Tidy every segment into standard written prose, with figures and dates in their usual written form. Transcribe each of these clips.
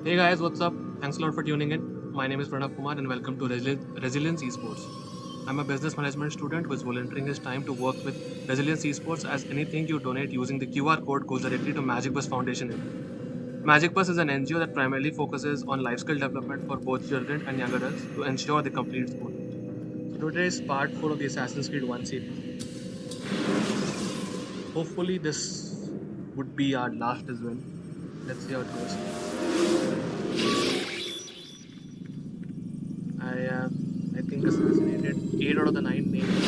Hey guys, what's up? Thanks a lot for tuning in. My name is Pranav Kumar and welcome to Resilience Esports. I'm a business management student who is volunteering his time to work with Resilience Esports as anything you donate using the QR code goes directly to Magic Bus Foundation Inc. Magic Bus is an NGO that primarily focuses on life skill development for both children and young adults to ensure they complete school. So today is part 4 of the Assassin's Creed 1 series. Hopefully this would be our last as well. Let's see how it goes. I think assassinated 8 out of the 9 names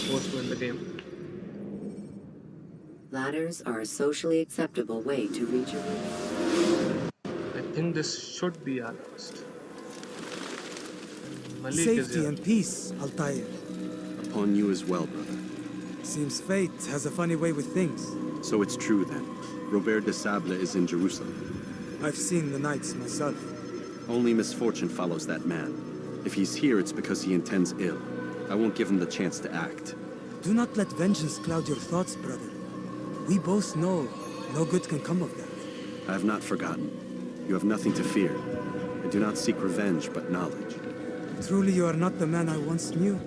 supposed to in the game. Ladders are a socially acceptable way to reach a room. I think this should be our last. Malik is Safety here. and peace, Altair. Upon you as well, brother. Seems fate has a funny way with things. So it's true then. Robert de Sable is in Jerusalem. I've seen the knights myself. Only misfortune follows that man. If he's here, it's because he intends ill. I won't give him the chance to act. Do not let vengeance cloud your thoughts, brother. We both know no good can come of that. I have not forgotten. You have nothing to fear. I do not seek revenge, but knowledge. Truly you are not the man I once knew.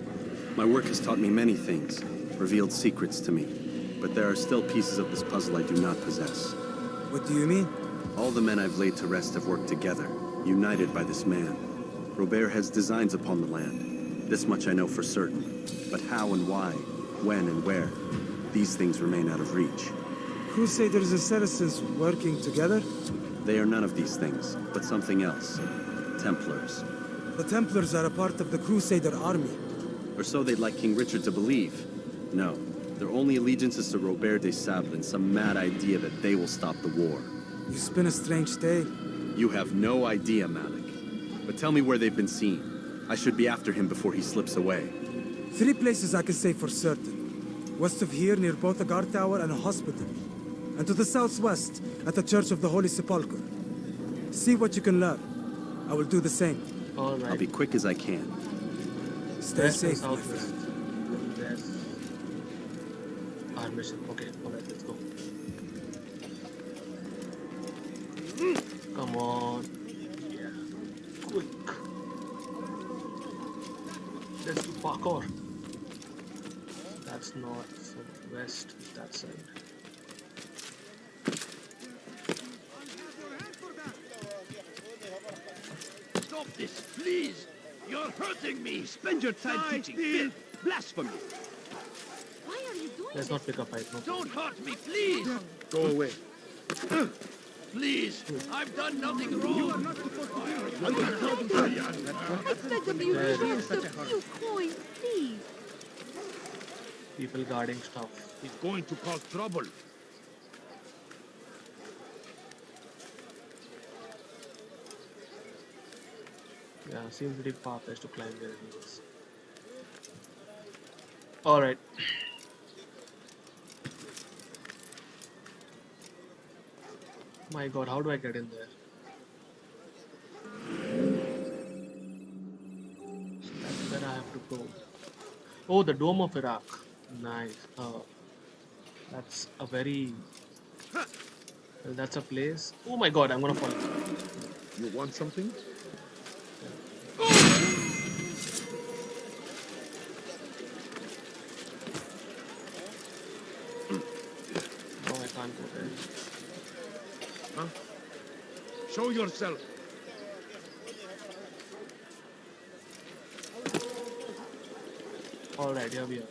My work has taught me many things, revealed secrets to me. But there are still pieces of this puzzle I do not possess. What do you mean? All the men I've laid to rest have worked together, united by this man. Robert has designs upon the land. This much I know for certain. But how and why, when and where, these things remain out of reach. Crusaders and Saracens working together? They are none of these things, but something else. Templars. The Templars are a part of the Crusader army. Or so they'd like King Richard to believe. No, their only allegiance is to Robert de Sable and some mad idea that they will stop the war. You spin a strange tale. You have no idea, Malik. But tell me where they've been seen. I should be after him before he slips away. 3 places I can say for certain. West of here, near both a guard tower and a hospital. And to the southwest, at the Church of the Holy Sepulchre. See what you can learn. I will do the same. Alright. I'll be quick as I can. Stay West and safe, my southwest. friend. Yes. Our mission. Okay, alright, let's go. Come on. Yeah. Quick. Let's do parkour. That's north, so west is that side. Stop this, please! You're hurting me! Spend your time teaching filth! Blasphemy! Why are you doing Let's not pick a fight, no. Don't hurt me, please! Go away. Please! I've done nothing wrong! You are not Expect of you Very to just a few coins, please. People guarding stuff. He's going to cause trouble. Yeah, seems pretty far-fetched to climb there anyways. Alright. My god, how do I get in there? That's where I have to go. Oh, the Dome of Iraq. Nice. That's a very... Well, that's a place. Oh my god, I'm gonna fall. You want something? No, I can't go there. Huh? Show yourself! Alright, here we are.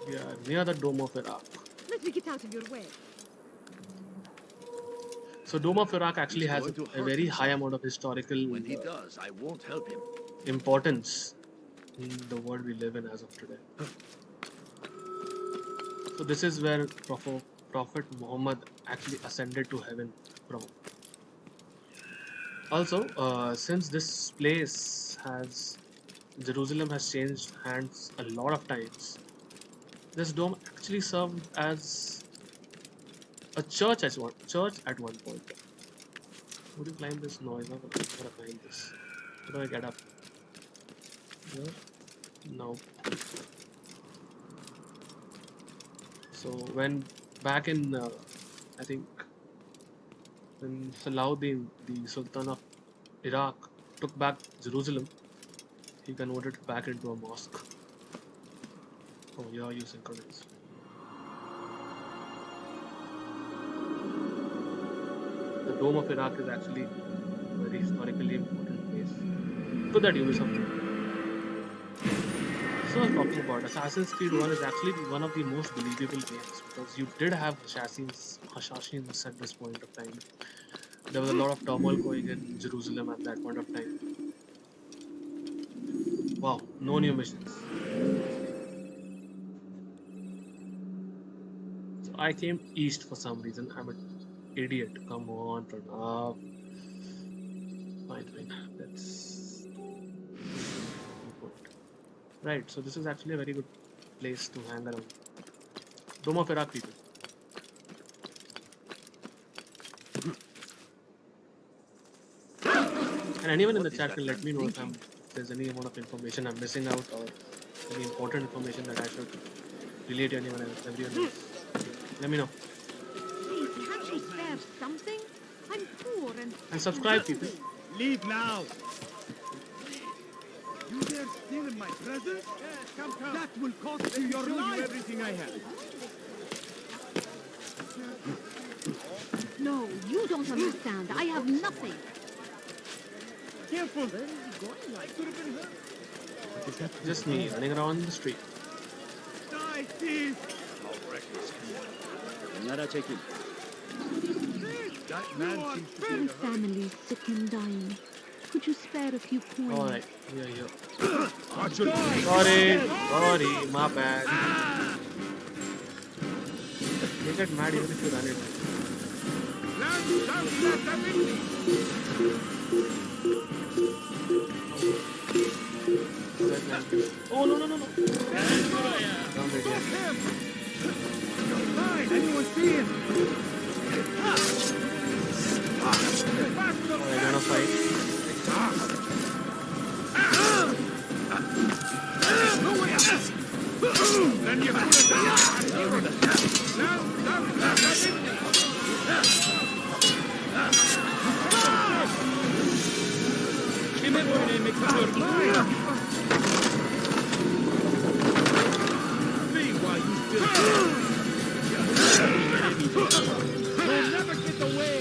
We are near the Dome of Iraq. Let me get out of your way. So Dome of Iraq actually He's has going to a hurt very himself. high amount of historical When he does, I won't help him. importance in the world we live in as of today. So this is where Prophet Muhammad actually ascended to heaven from. Also, since this place has Jerusalem has changed hands a lot of times, this dome actually served as a church at one point. Would you climb this? No, I'm not gonna climb this. How do I get up? Here? No. So when back in I think When Salahuddin, the Sultan of Iraq, took back Jerusalem, he converted it back into a mosque. Oh, yeah, you synchronize. The Dome of Iraq is actually a very historically important place. To that, you know something. So I was talking about Assassin's Creed 1 is actually one of the most believable games because you did have assassins at this point of time. There was a lot of turmoil going in Jerusalem at that point of time. Wow, no new missions. So I came east for some reason. I'm an idiot. Come on, Pranav. Fine, fine. Let's import. Right, so this is actually a very good place to hang around. Dome of Iraq people. And anyone in the chat can let me know if there's any amount of information I'm missing out or any important information that I should relate to anyone else, everyone else. Let me know. Please, can't you spare something? I'm poor and subscribe, people. Leave now! You dare steal in my presence? Come. That will cost you your life! Everything I have. No, you don't understand. I have nothing. Careful! Where is he going? I could have been hurt. Just me running around the street. Die, thief! That man seems to be in My a hurry. family's sick and dying. Could you spare a few coins? Alright, yeah. Watch your Sorry, my bad. You get mad even if you run it. Oh no. Wrong idiot. Anyone see him? Oh, you're gonna fight. Then you You'll never get away.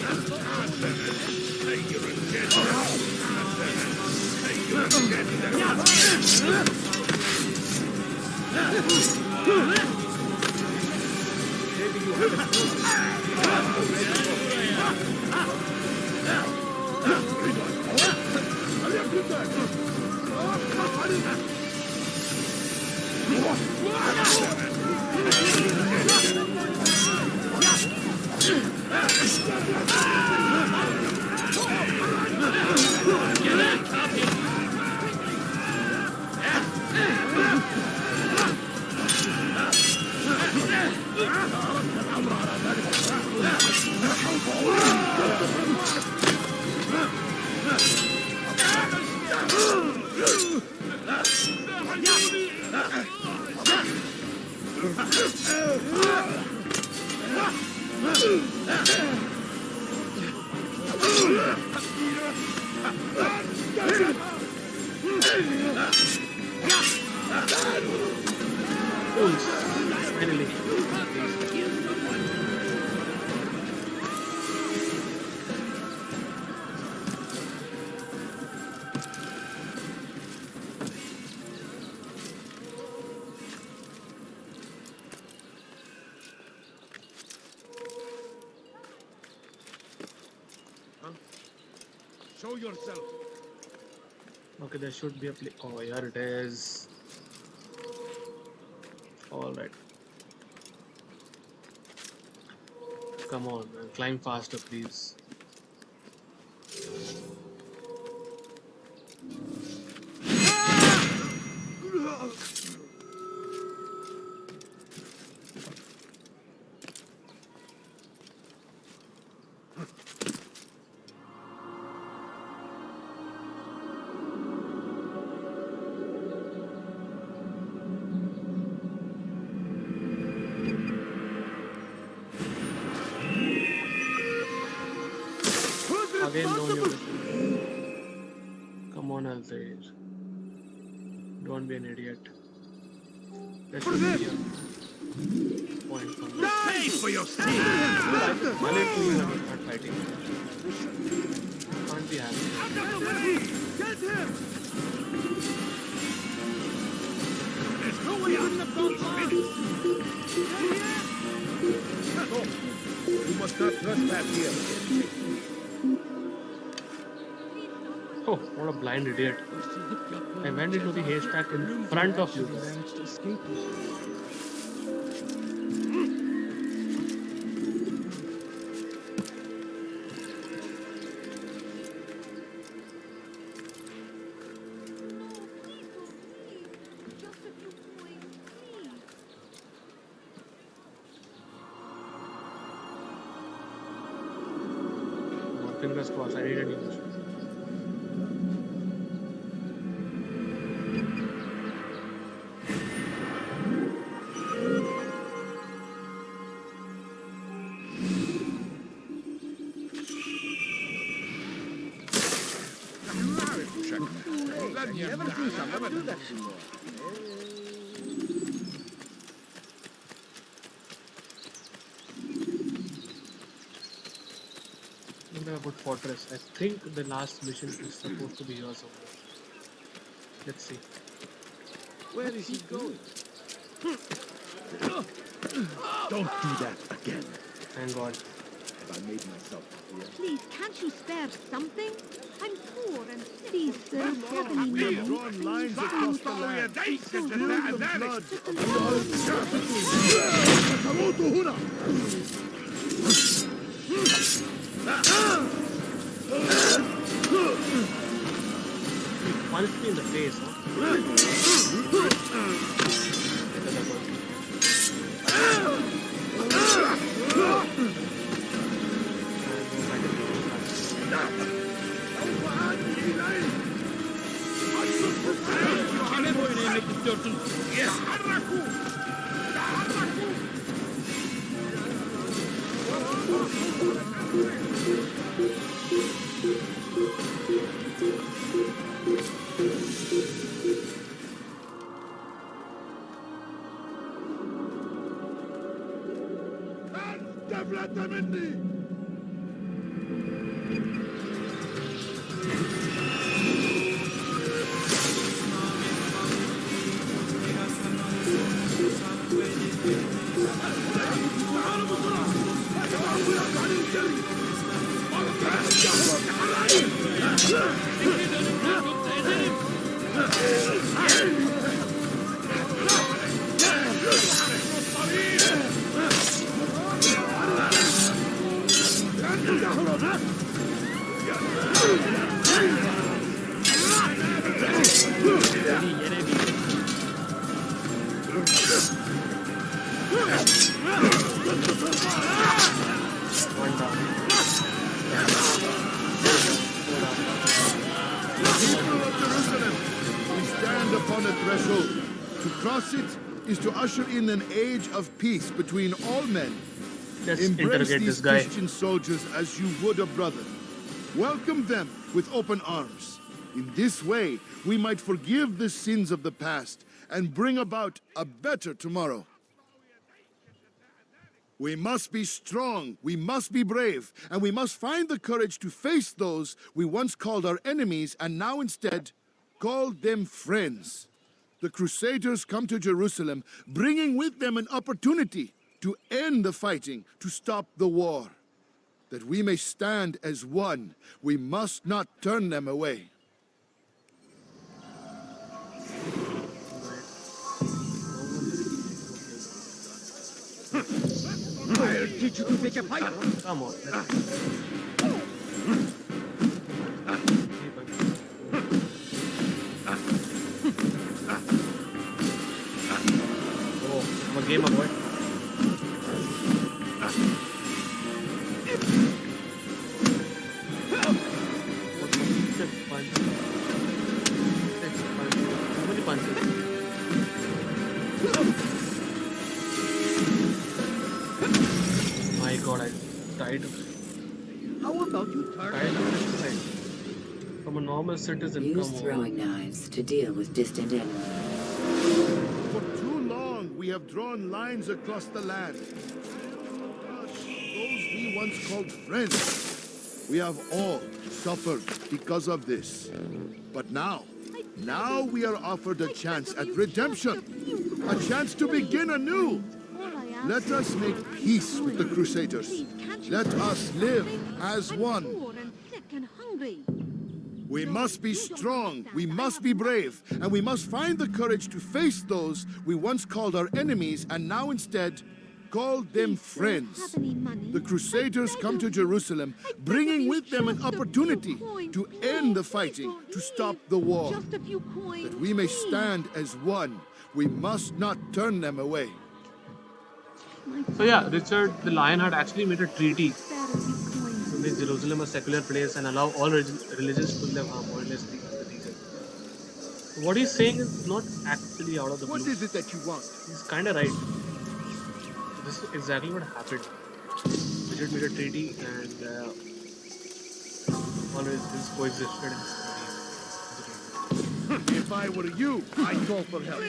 Finally. Show yourself. Okay, there should be a play. Oh, here it is. Alright. Come on, man. Climb faster, please. Again, no possible? new. Come on, Altair. Don't be an idiot. That should be a point for me. Pay for your sin! I'll let you when you start fighting. Can't be happy. Get him! There's no way out of the far. No, you must not trespass here. Oh, what a blind idiot. I went into the haystack in front of you. Just a few coins, please. Fingers crossed, I need a new mission. Look at a good fortress. I think the last mission is supposed to be here somewhere. Let's see. Where is he going? Don't do that again. Thank God. Have I made myself clear? Please, can't you spare something? I'm poor and please, sir, spare me money. Drawn lines across the land. Spilled the blood. Just a little. Punch me in the face, huh? To cross it is to usher in an age of peace between all men. Let's Embrace interrogate these this guy. Christian soldiers as you would a brother. Welcome them with open arms. In this way, we might forgive the sins of the past and bring about a better tomorrow. We must be strong, we must be brave, and we must find the courage to face those we once called our enemies and now instead call them friends. The Crusaders come to Jerusalem, bringing with them an opportunity to end the fighting, to stop the war. That we may stand as one, we must not turn them away. I'll teach you to take a fight. Come on. Oh, I'm a gamer boy. Punch. Six punch. How many punches? My God, I died. How about you Guys, exercise. From a normal citizen, Use come on. throwing knives to deal with distant enemies. For too long, we have drawn lines across the land. Those we once called friends. We have all suffered because of this. But now we are offered a chance at redemption. A chance to begin anew. Let us make peace with the Crusaders. Let us live as one. We must be strong, we must be brave, and we must find the courage to face those we once called our enemies and now instead call them friends. The Crusaders come to Jerusalem, bringing with them an opportunity to end the fighting, to stop the war. That we may stand as one, we must not turn them away. So yeah, Richard the Lionheart actually made a treaty to make Jerusalem a secular place and allow all religions to live harmoniously in the region. What he's saying is not actually out of the blue. What is it that you want? He's kind of right. This is exactly what happened. Richard made a treaty and all religions coexisted in the If I were you, I'd call for help.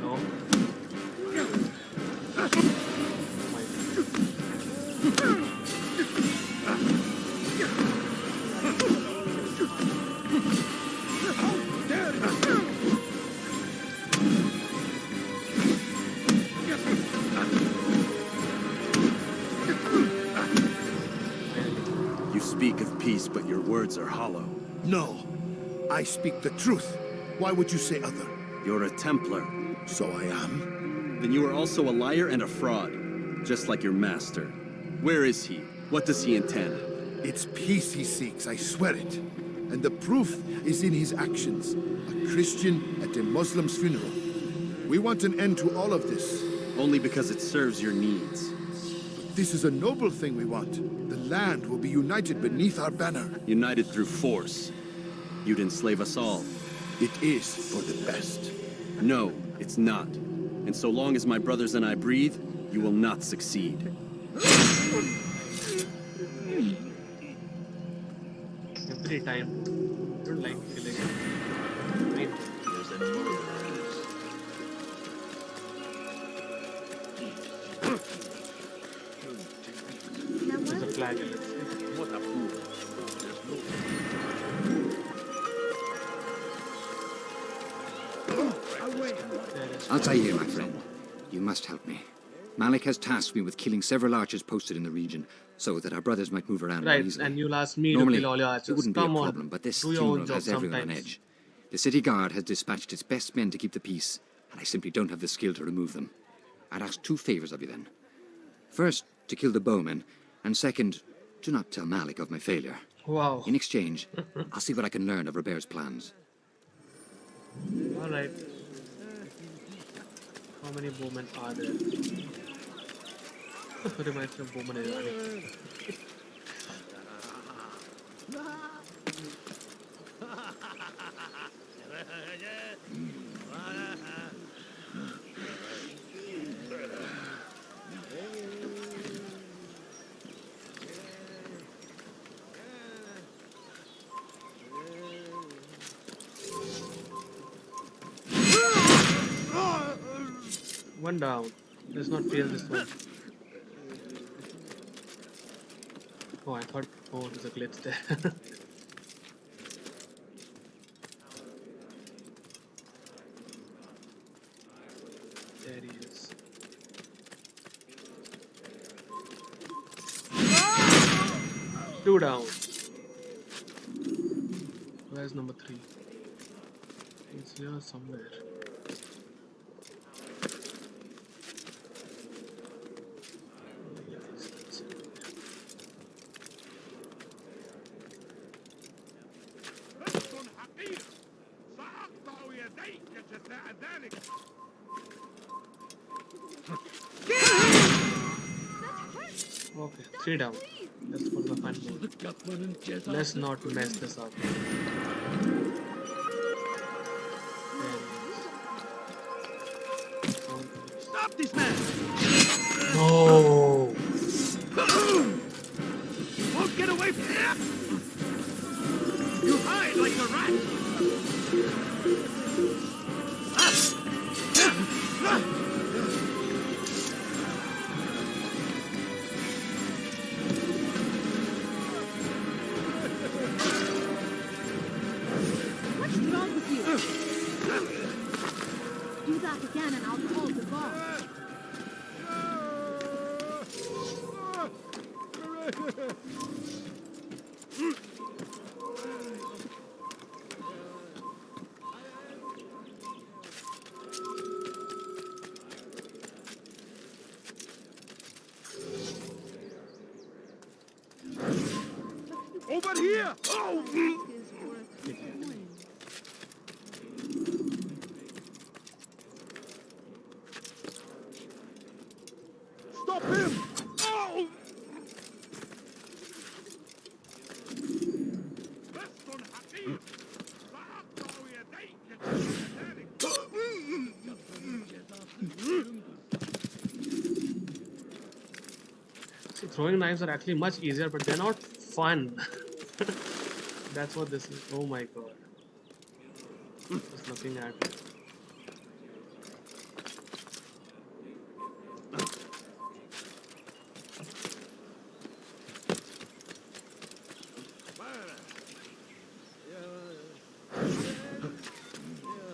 No. You speak of peace, but your words are hollow. No, I speak the truth. Why would you say other? You're a Templar. So I am. Then you are also a liar and a fraud, just like your master. Where is he? What does he intend? It's peace he seeks, I swear it. And the proof is in his actions. A Christian at a Muslim's funeral. We want an end to all of this. Only because it serves your needs. This is a noble thing we want. The land will be united beneath our banner. United through force. You'd enslave us all. It is for the best. No, it's not. And so long as my brothers and I breathe, you will not succeed. Every time. I don't like killing. There's a flag. What a fool. I'll tell you, my friend. You must help me. Malik has tasked me with killing several archers posted in the region, so that our brothers might move around more Right, easily. and you'll ask me Normally, to kill all your it archers. wouldn't Come be a on, problem, but this do your own funeral job has everyone on sometimes. edge. The city guard has dispatched its best men to keep the peace, and I simply don't have the skill to remove them. I'd ask two favors of you then. First, to kill the bowmen, and second, to not tell Malik of my failure. Wow. In exchange, I'll see what I can learn of Robert's plans. Alright. How many bowmen are there? Reminds me of Bowman Irani. One down. Let's not fail this one. Oh, I thought, oh, there's a glitch there. There he is. Two down. Where's number 3? It's here somewhere. سأقطع يديك جزاء ذلك. Okay, 3 down. Let's put the fun mode. Let's not mess this up. There he is. Stop this man! No! You hide like a rat! What's wrong with you? Do that again and I'll call the guard. Over here! Oh! Is worth doing. Stop him! Oh! So throwing knives are actually much easier, but they're not fun. That's what this is. Oh my god. Just looking at it.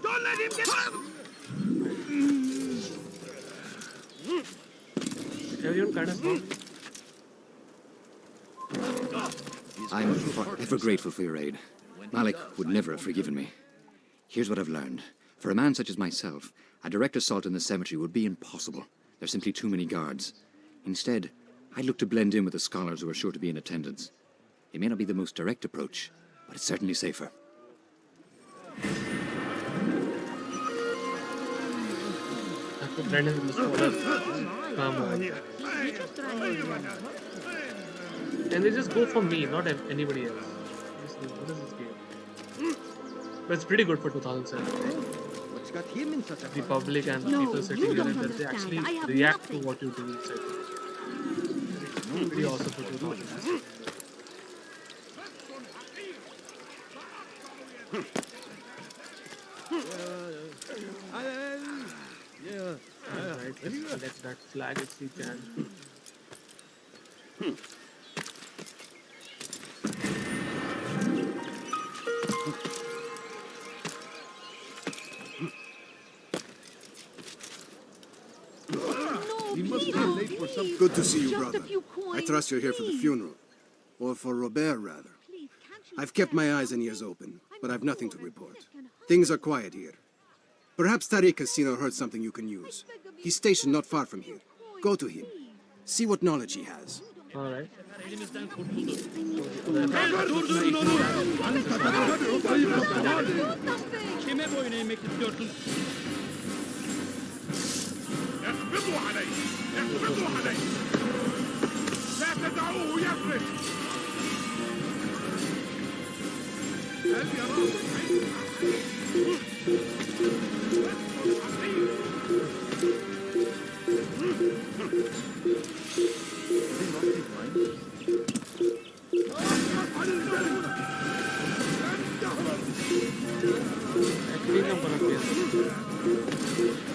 Don't let him get up! Everyone kind of small. I'm forever grateful for your aid. Malik would never have forgiven me. Here's what I've learned. For a man such as myself, a direct assault in the cemetery would be impossible. There's simply too many guards. Instead, I'd look to blend in with the scholars who are sure to be in attendance. It may not be the most direct approach, but it's certainly safer. I have to blend in with the scholars. Come on. And they just go for me, not anybody else. What is this game? But it's pretty good for 2007. What's got him in such a The public and the No, people sitting you here, don't and they understand. actually I have react nothing. to what you do inside. Pretty awesome for 2007. Alright, let's collect that flag if we can. No, We must be please, late for some- please. Good to see you, Just brother. a few I coins, trust you're here for the please. funeral. Or for Robert, rather. Please, can't you I've kept spare my eyes and ears something? open, I'm but I've nothing to poor and report. sick and hungry. Things are quiet here. Perhaps Tariq has seen or heard something you can use. He's stationed not far from here. Go to him. See what knowledge he has. Alright. Do something! Kime boyun eğmek istiyorsun? اقبضوا عليه! اقبضوا عليه! لا تدعوه يفلت! هل يراه الحي؟ Actually, I'm gonna play this.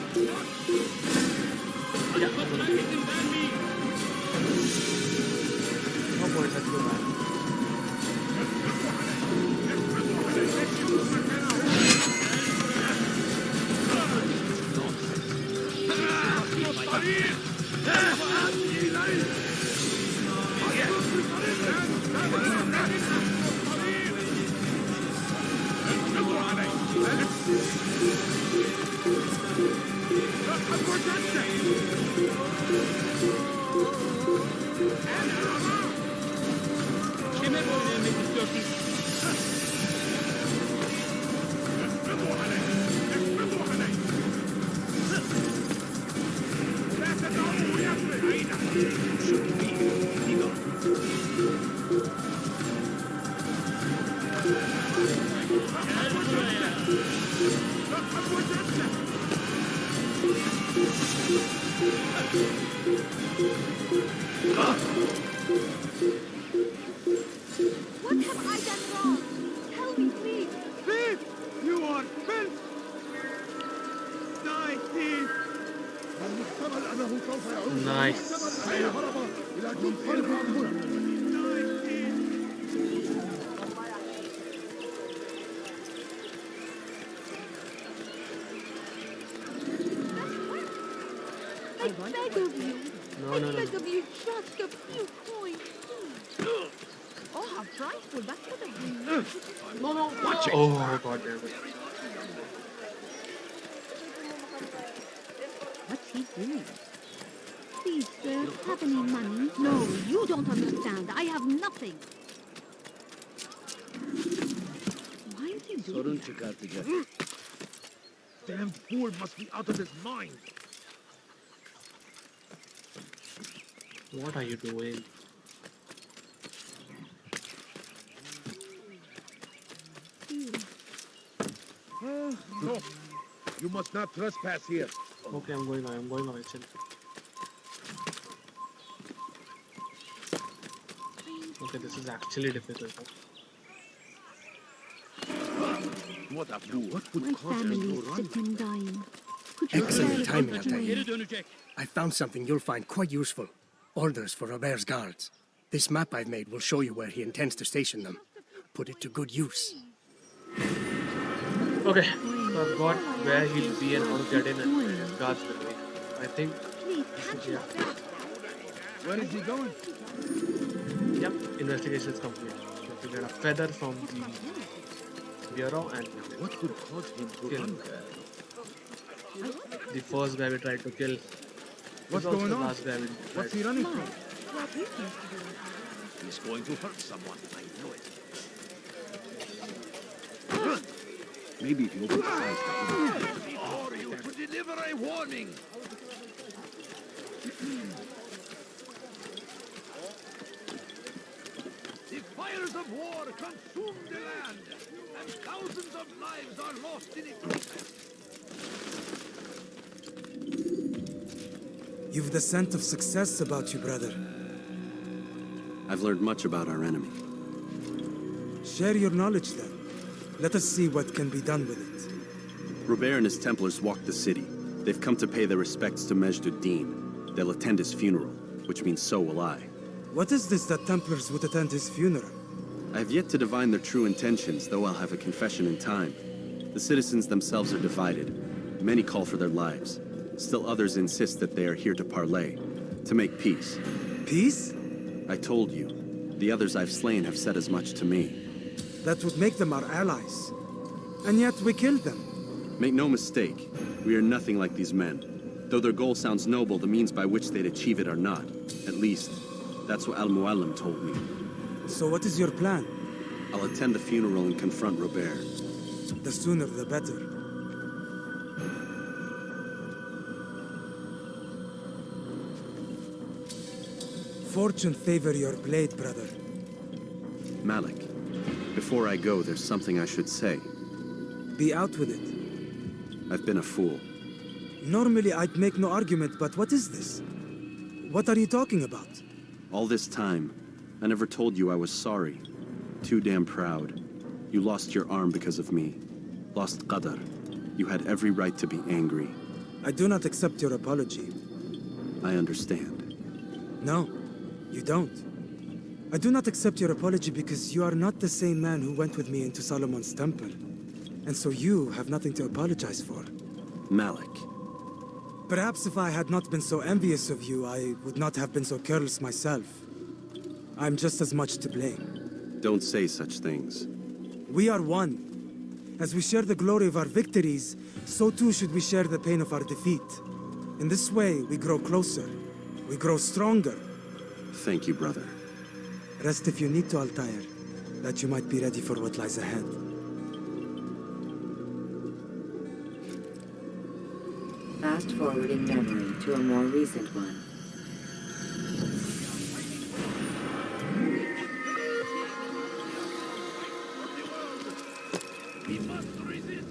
Yeah, I'm gonna play this. No point, let's go back. Kime boyun eğmek istiyorsun? اقبضوا عليه! اقبضوا عليه! لا تدعوه يفلت! لقد وجدته! Nice. I beg of you. No, I no, no, beg no. of you, just a few coins, please. Oh, how frightful. That could have been. No, no. Watch it. Oh, god damn it. What's he doing? Please, sir, have any money? No, you don't understand. I have nothing. Why is he doing that? Damn fool must be out of his mind. What are you doing? No, you must not trespass here. Okay, I'm going away, chill. Okay, this is actually difficult. What a fool. What My family is sick and dying. Could you Excellent tell timing, us Altair. I found something you'll find quite useful. Orders for Robert's guards. This map I've made will show you where he intends to station them. Put it to good use. Okay, so I've got where he'll be and how to get in and his guards will be. I think, Please, catch yeah. yourself. Where is he going? Yep, investigation is complete. We have to get a feather from the bureau and What could cause him to kill run? the first guy we tried to kill. What's He's also going the on? last guy we tried What's to he running Mike, from? what you think to do? He's going to hurt someone. I know it. Maybe if you open his eyes, Before you to deliver a warning. The fires of war consume the land, and thousands of lives are lost in its process. You've the scent of success about you, brother. I've learned much about our enemy. Share your knowledge then. Let us see what can be done with it. Robert and his Templars walked the city. They've come to pay their respects to Majd-ud-Din. They'll attend his funeral, which means so will I. What is this that Templars would attend his funeral? I have yet to divine their true intentions, though I'll have a confession in time. The citizens themselves are divided. Many call for their lives. Still others insist that they are here to parley, to make peace. Peace? I told you. The others I've slain have said as much to me. That would make them our allies. And yet we killed them. Make no mistake, we are nothing like these men. Though their goal sounds noble, the means by which they'd achieve it are not. At least, that's what Al-Muallim told me. So what is your plan? I'll attend the funeral and confront Robert. The sooner the better. Fortune favor your blade, brother. Malik, before I go, there's something I should say. Be out with it. I've been a fool. Normally I'd make no argument, but what is this? What are you talking about? All this time, I never told you I was sorry. Too damn proud. You lost your arm because of me. Lost Qadar. You had every right to be angry. I do not accept your apology. I understand. No, you don't. I do not accept your apology because you are not the same man who went with me into Solomon's temple. And so you have nothing to apologize for. Malik. Perhaps if I had not been so envious of you, I would not have been so careless myself. I'm just as much to blame. Don't say such things. We are one. As we share the glory of our victories, so too should we share the pain of our defeat. In this way, we grow closer. We grow stronger. Thank you, brother. Rest if you need to, Altair, that you might be ready for what lies ahead. Fast forwarding memory to a more recent one. We must resist.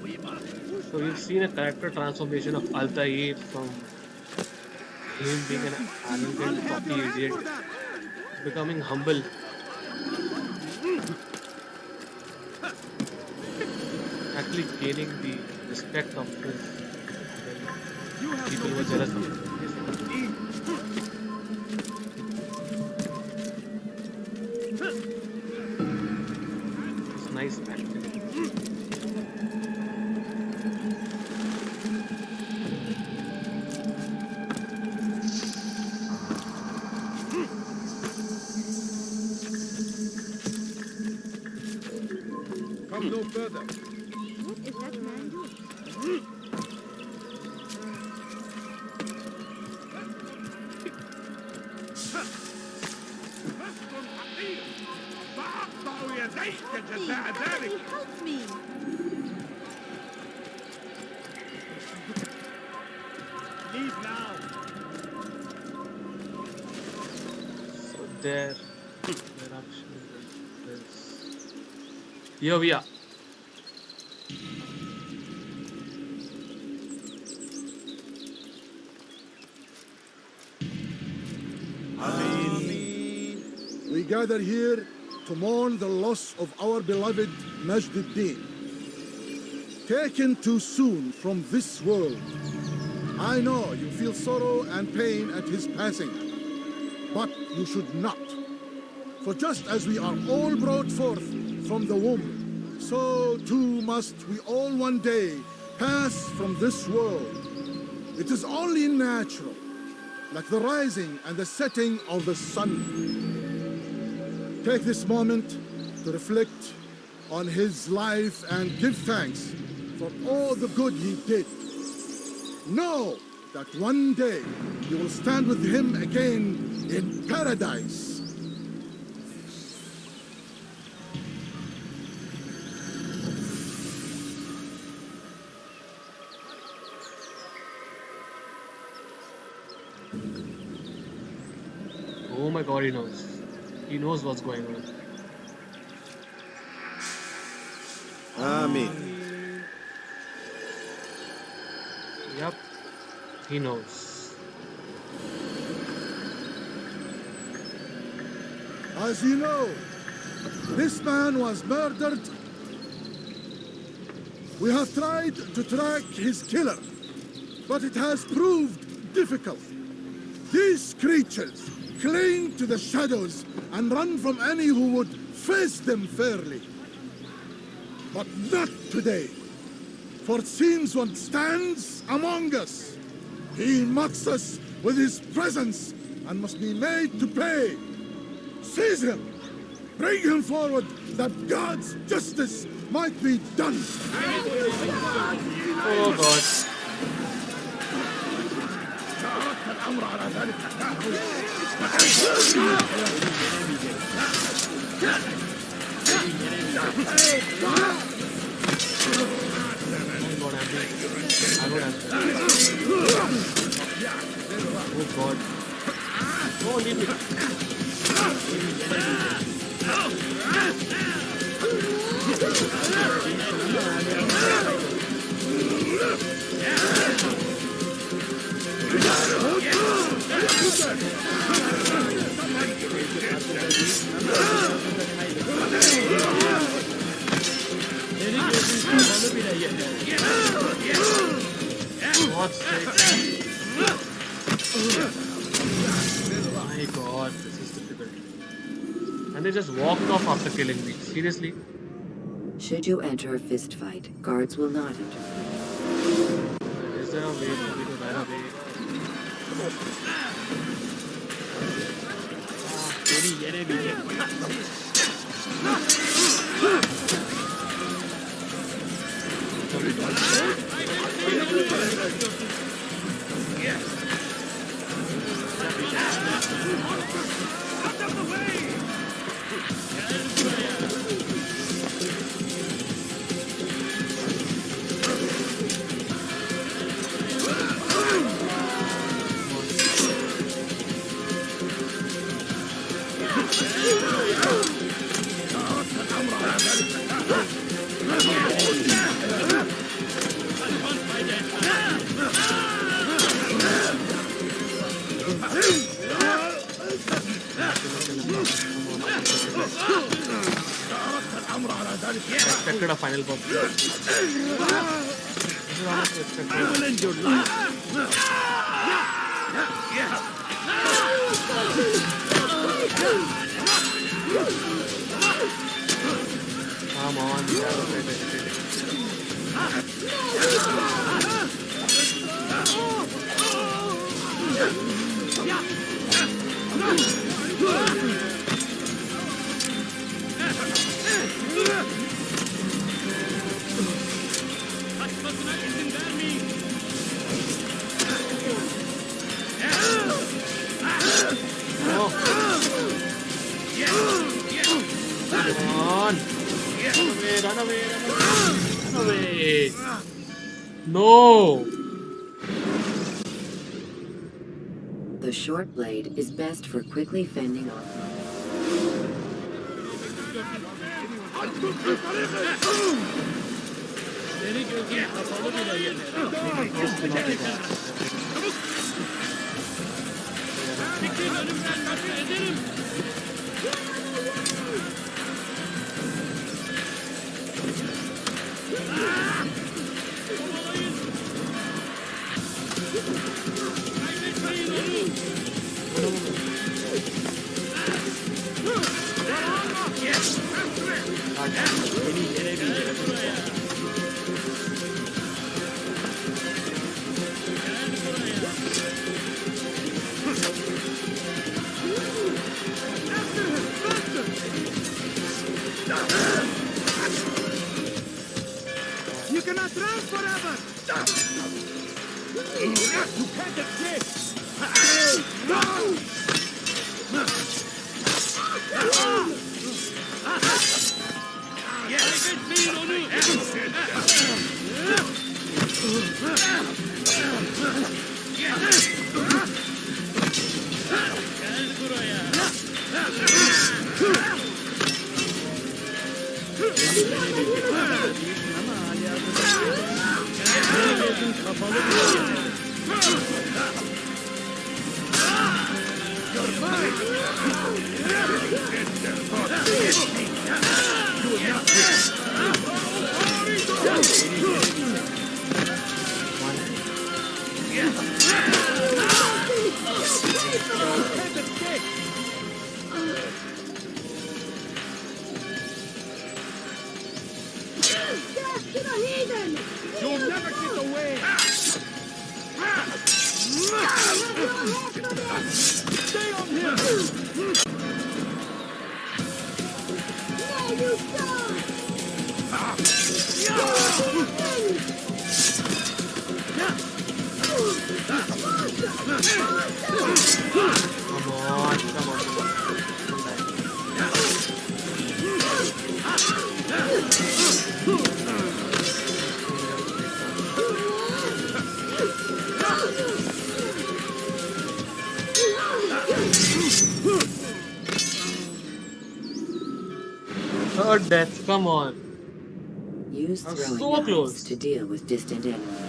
We must. So you've seen a character transformation of Altair from him being an arrogant, cocky idiot, becoming humble. Actually gaining the respect of his people who were jealous of him. nice man. Come no further. What is that man doing? فأقطع يديك Please, جزاء somebody ذلك. help me! Leave now. So there actually is. Here we are. We gather here to mourn the loss of our beloved Majduddin. Taken too soon from this world. I know you feel sorrow and pain at his passing, but you should not. For just as we are all brought forth from the womb, so too must we all one day pass from this world. It is only natural, like the rising and the setting of the sun. Take this moment to reflect on his life and give thanks for all the good he did. Know that one day you will stand with him again in paradise. Oh my god, he knows. He knows what's going on. Amen. Yep, he knows. As you know, this man was murdered. We have tried to track his killer, but it has proved difficult. These creatures cling to the shadows and run from any who would face them fairly. But not today, for it seems one stands among us. He mocks us with his presence and must be made to pay. Seize him! Bring him forward that God's justice might be done. Oh god. Oh god. Oh, leave me. God's sake. My god, this is difficult. And they just walked off after killing me. Seriously? Should you enter a fist fight, guards will not interfere. Is there a way for me to run away? Expected a final boss. This is honestly expected. Come on. Wait, wait, wait. Come on. Run away, run away. No. The short blade is best for quickly fending off. You cannot run forever! You can't escape! You'll never get away! Stay on him! No, you don't! Come on. Come on. Third death. Come on. Use I'm throwing so knives close. to deal with distant enemies.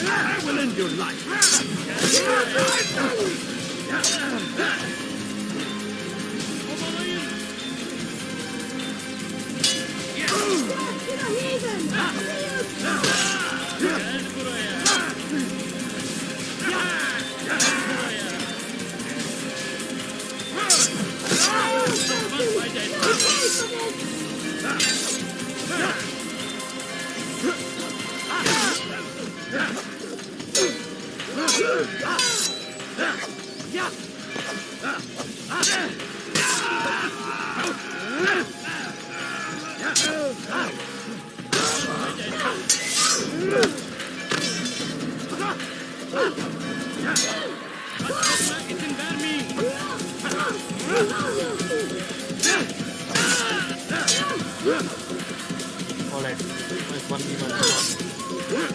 I will end your life! Alright, there's 1v1.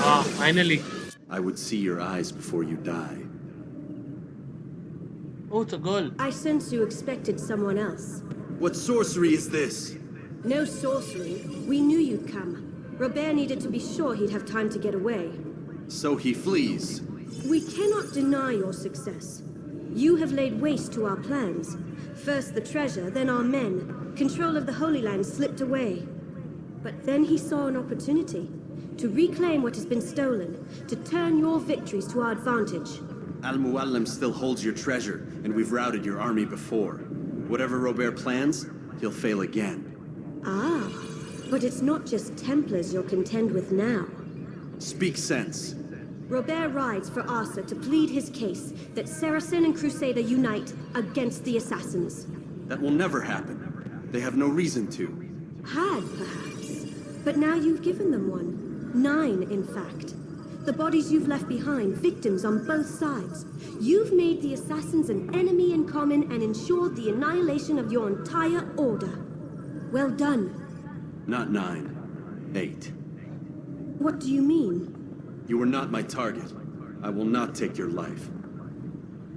Ah, finally. I would see your eyes before you die. Oh, it's a girl. I sense you expected someone else. What sorcery is this? No sorcery. We knew you'd come. Robert needed to be sure he'd have time to get away. So he flees. We cannot deny your success. You have laid waste to our plans. First the treasure, then our men. Control of the Holy Land slipped away. But then he saw an opportunity to reclaim what has been stolen, to turn your victories to our advantage. Al-Muallim still holds your treasure, and we've routed your army before. Whatever Robert plans, he'll fail again. Ah, but it's not just Templars you'll contend with now. Speak sense. Robert rides for Arthur to plead his case that Saracen and Crusader unite against the Assassins. That will never happen. They have no reason to. Had, perhaps. But now you've given them one. 9, in fact. The bodies you've left behind, victims on both sides. You've made the Assassins an enemy in common and ensured the annihilation of your entire order. Well done. Not 9. 8. What do you mean? You were not my target. I will not take your life.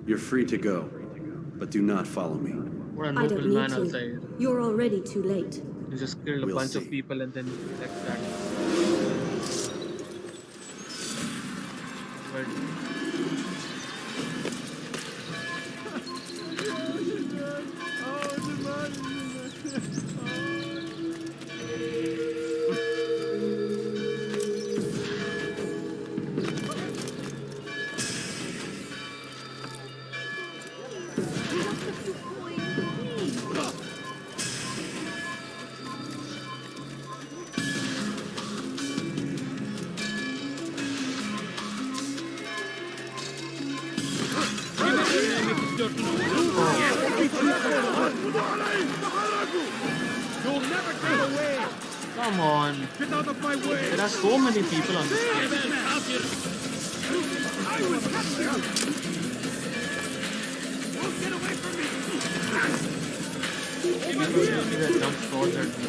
You're free to go, but do not follow me. What a I noble don't need man, I'll to. say. You're already too late. You just killed a We'll bunch see. of people and then like that. But You'll never get away! come on. Get out of my way! There are so many people on this game. I will catch you! Won't get away from me! People usually get jump swords at me.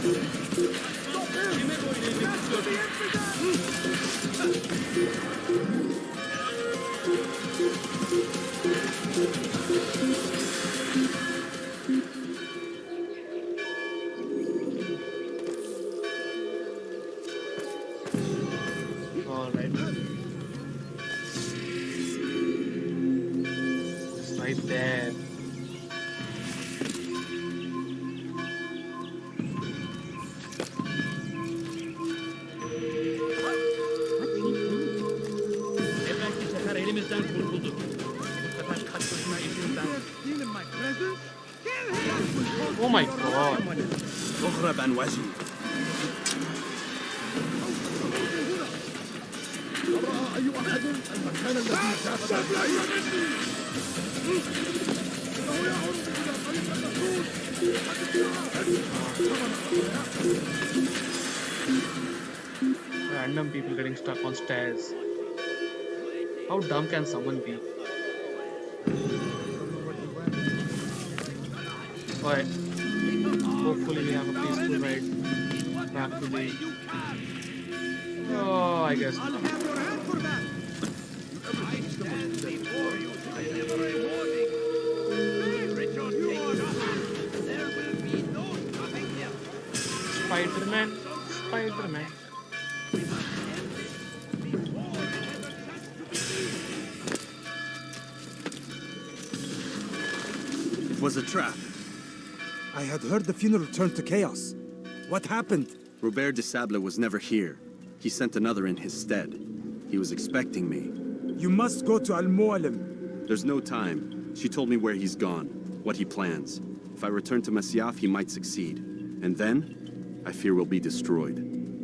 Alright. It's right there. Stealing my presents? Oh my god. اغرب عن وجهي. رأى أي أحد المكان الذي شاف إنه يعود إلى طريق النفوذ. Random people getting stuck on stairs. How dumb can someone be? Alright. Hopefully we have a peaceful ride back to the... Oh, I guess. I'll have your hand for that. I stand before you to deliver a warning. Richard, take it up. There will be no stopping him. Spider-Man. Spider-Man. It was a trap. I had heard the funeral turned to chaos. What happened? Robert de Sable was never here. He sent another in his stead. He was expecting me. You must go to Al-Mu'alim. There's no time. She told me where he's gone, what he plans. If I return to Masyaf, he might succeed. And then, I fear we'll be destroyed.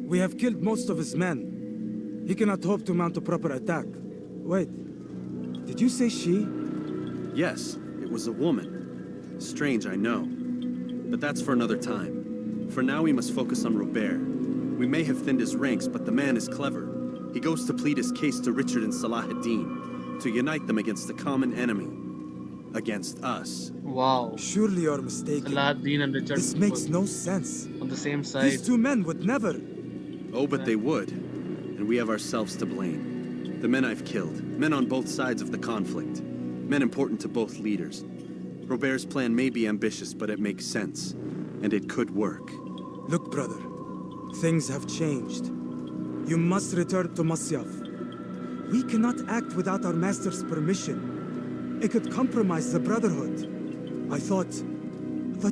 We have killed most of his men. He cannot hope to mount a proper attack. Wait, did you say she? Yes, it was a woman. Strange, I know. But that's for another time. For now, we must focus on Robert. We may have thinned his ranks, but the man is clever. He goes to plead his case to Richard and Salah ad-Din, to unite them against the common enemy. Against us. Wow. Surely you're mistaken. Saladin and Richard This makes was no sense. on the same side. These two men would never. Oh, but they would. And we have ourselves to blame. The men I've killed, men on both sides of the conflict, men important to both leaders. Robert's plan may be ambitious, but it makes sense. And it could work. Look, brother. Things have changed. You must return to Masyaf. We cannot act without our master's permission. It could compromise the Brotherhood. I thought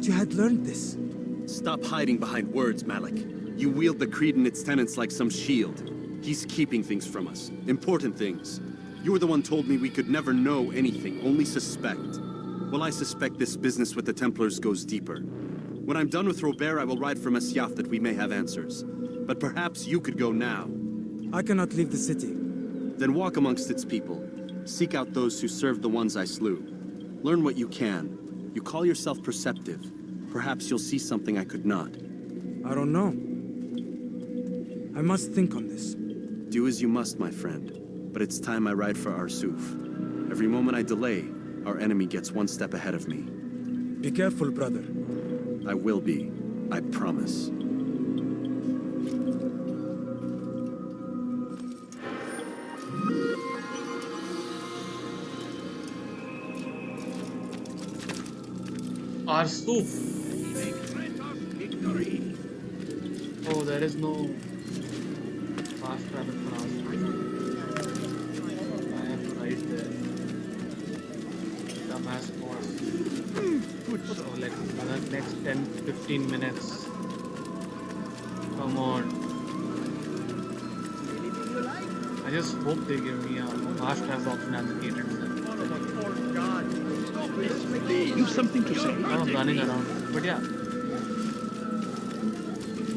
you had learned this. Stop hiding behind words, Malik. You wield the creed and its tenets like some shield. He's keeping things from us. Important things. You were the one told me we could never know anything, only suspect. Well, I suspect this business with the Templars goes deeper. When I'm done with Robert, I will ride for Masyaf that we may have answers. But perhaps you could go now. I cannot leave the city. Then walk amongst its people. Seek out those who served the ones I slew. Learn what you can. You call yourself perceptive. Perhaps you'll see something I could not. I don't know. I must think on this. Do as you must, my friend. But it's time I ride for Arsuf. Every moment I delay, our enemy gets one step ahead of me. Be careful, brother. I will be. I promise. Arsuf. Make threat of victory. Oh, there is no fast travel for Arsuf. I am right there. Dumbass boss. So like the next 10-15 minutes. Come on. I just hope they give me a fast travel option as a gated cell. You've something to say? I'm running around. But yeah.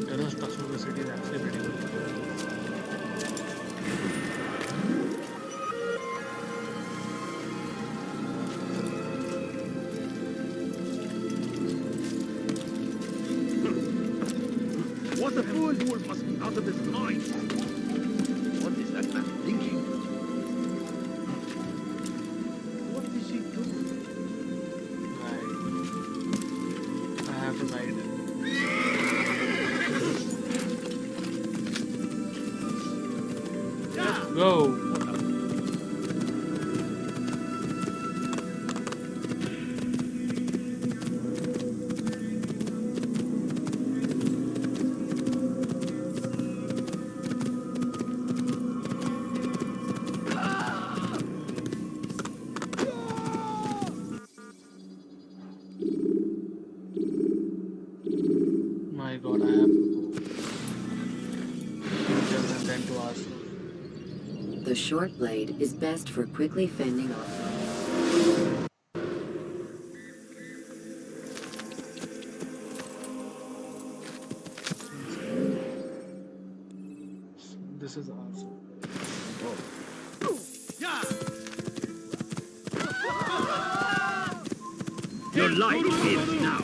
Terror structure of the city is actually pretty good. What a fool must be out of his mind. What is that man thinking? What is he doing? Right. I have to ride it. Let's go. My god, I have to go. Angels and then to Arsuf. The short blade is best for quickly fending off. This is Arsuf. Your life ends now.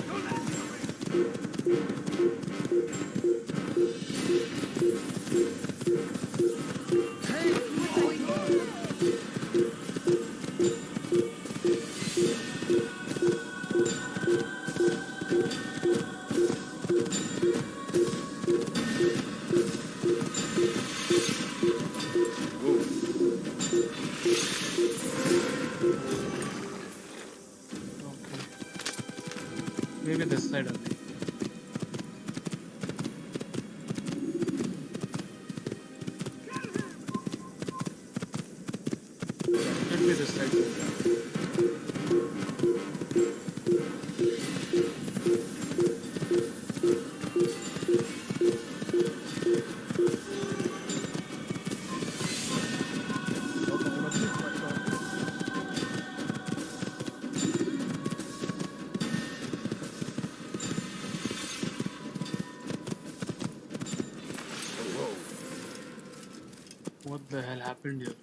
the hell happened here?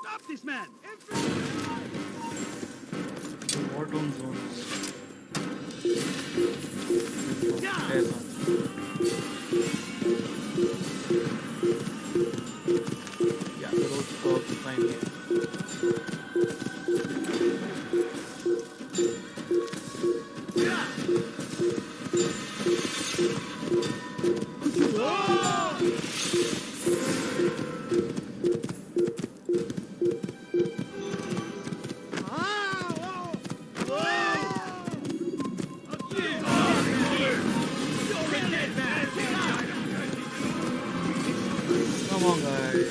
Stop this man! War zone zone. Yeah. There's one. Yeah, the road's probably fine here. Come on, guys.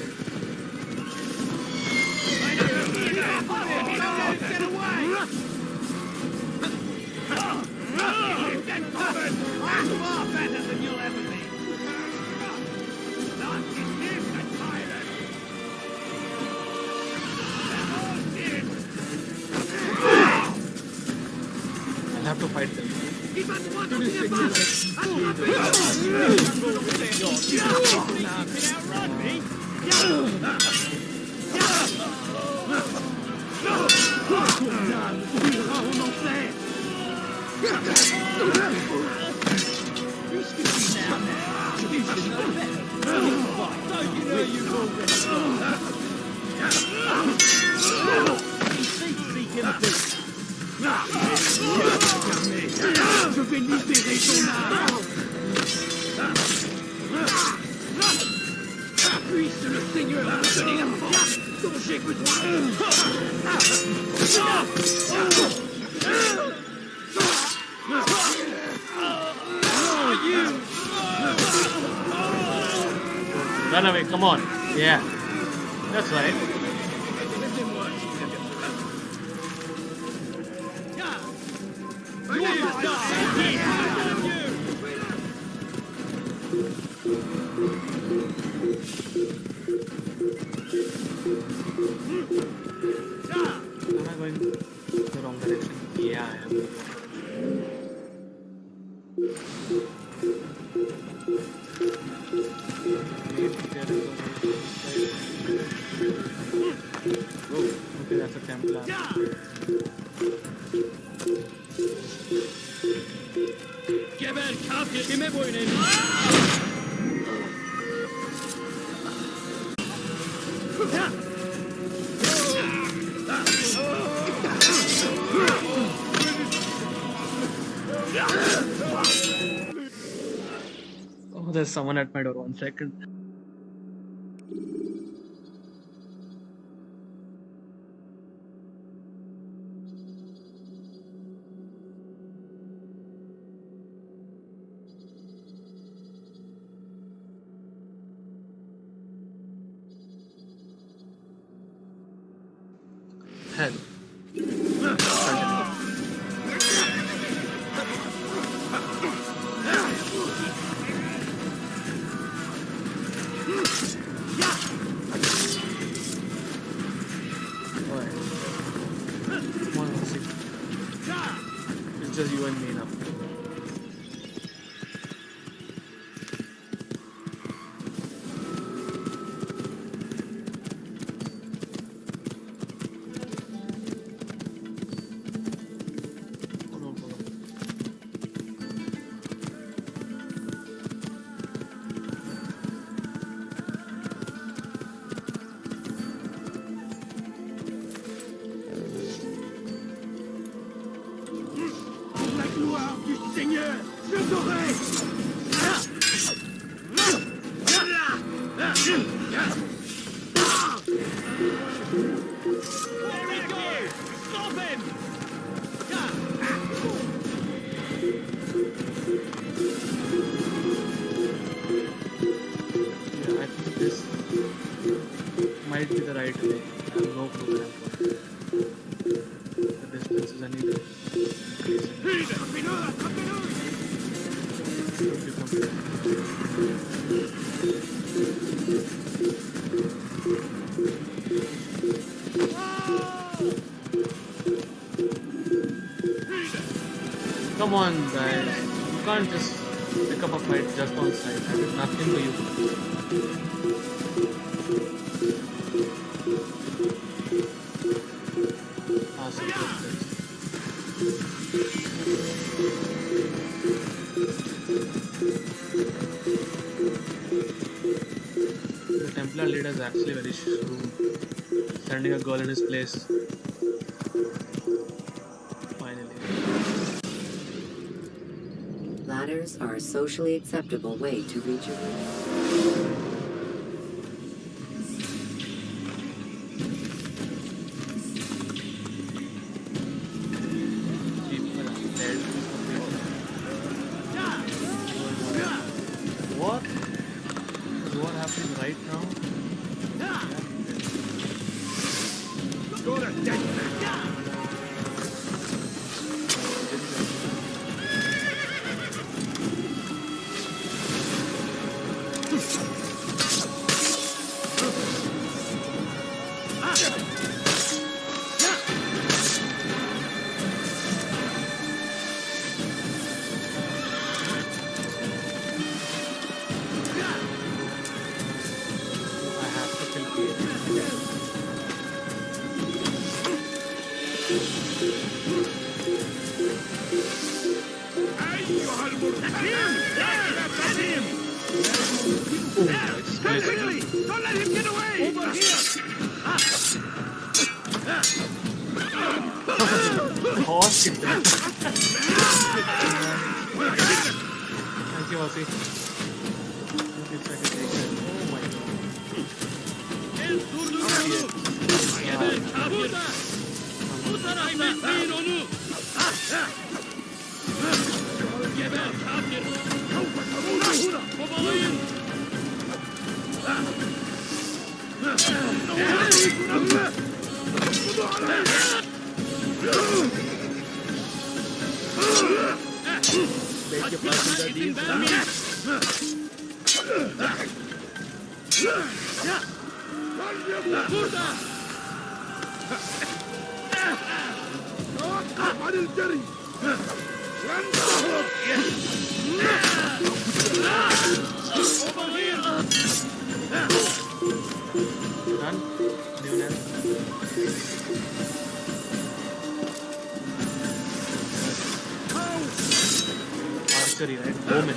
Get away! Get covered! I'm far better than you'll ever be! Not in him, the tyrant! They're all dead! I'll have to fight them. Keep at one of the above! Outrun me? Almost there! Je vais libérer ton âme! Puisse le Seigneur me donner la force dont j'ai besoin! Run away, come on. Yeah. That's right. You must die! Am I going the wrong direction? Yeah, I am. Oh, okay, that's a Templar. Geber kalk kime boynun? Oh, there's someone at my door. 1 second. Hell. Come on, let's see. It's just you and me now. Hold on, hold on. La gloire du Seigneur, je t'aurai! Where he goes? Stop him! Yeah, I think this might be the right way. I have no program for it. The distance is anyway increasing. Should be complete. Come on, guys. You can't just pick up a fight just on sight. I did nothing to you. Awesome. The Templar leader is actually very shrewd. Sending a girl in his place. Finally. Ladders are a socially acceptable way to reach a roof. People are dead. What? Is what happening right now? I have to kill Pierre. Quickly! Don't let him get away! Over here! Horse. Thank you, Aussie. If I can take that. Oh my god. Done? Anyone else? Archery, right? Bowman.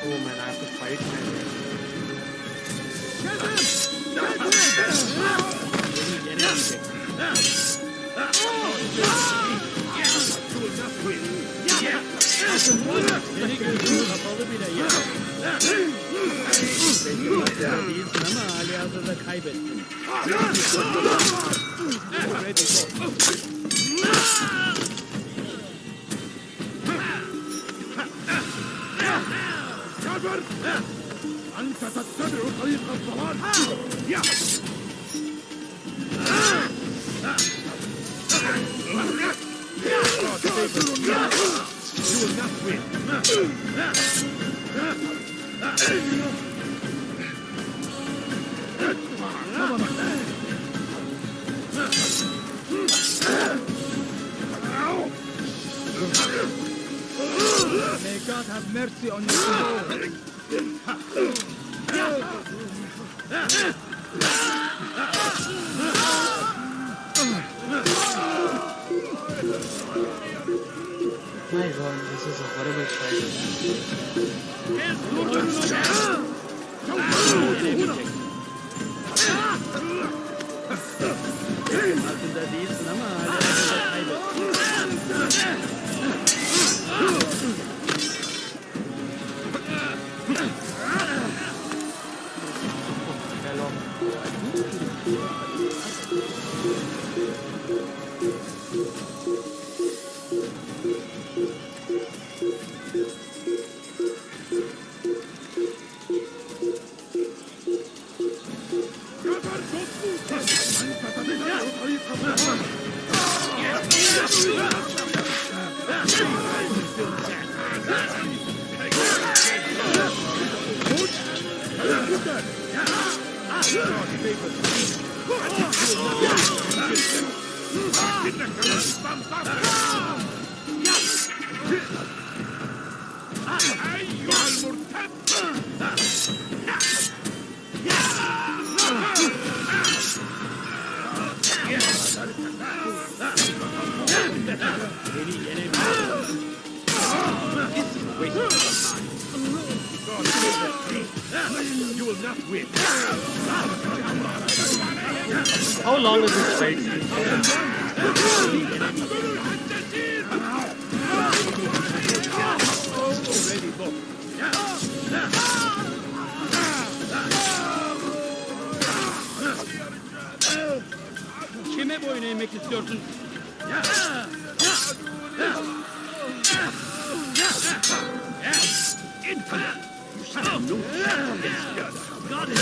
Oh man, I have to fight أنت تتبع طريق الضلال. You will not win. May God have mercy on your soul. My god, this is a horrible fight. Good. You will not win. How long is this fight? Kime boyun eğmek istiyorsun? Infinite! You shall have no chance against the other. God is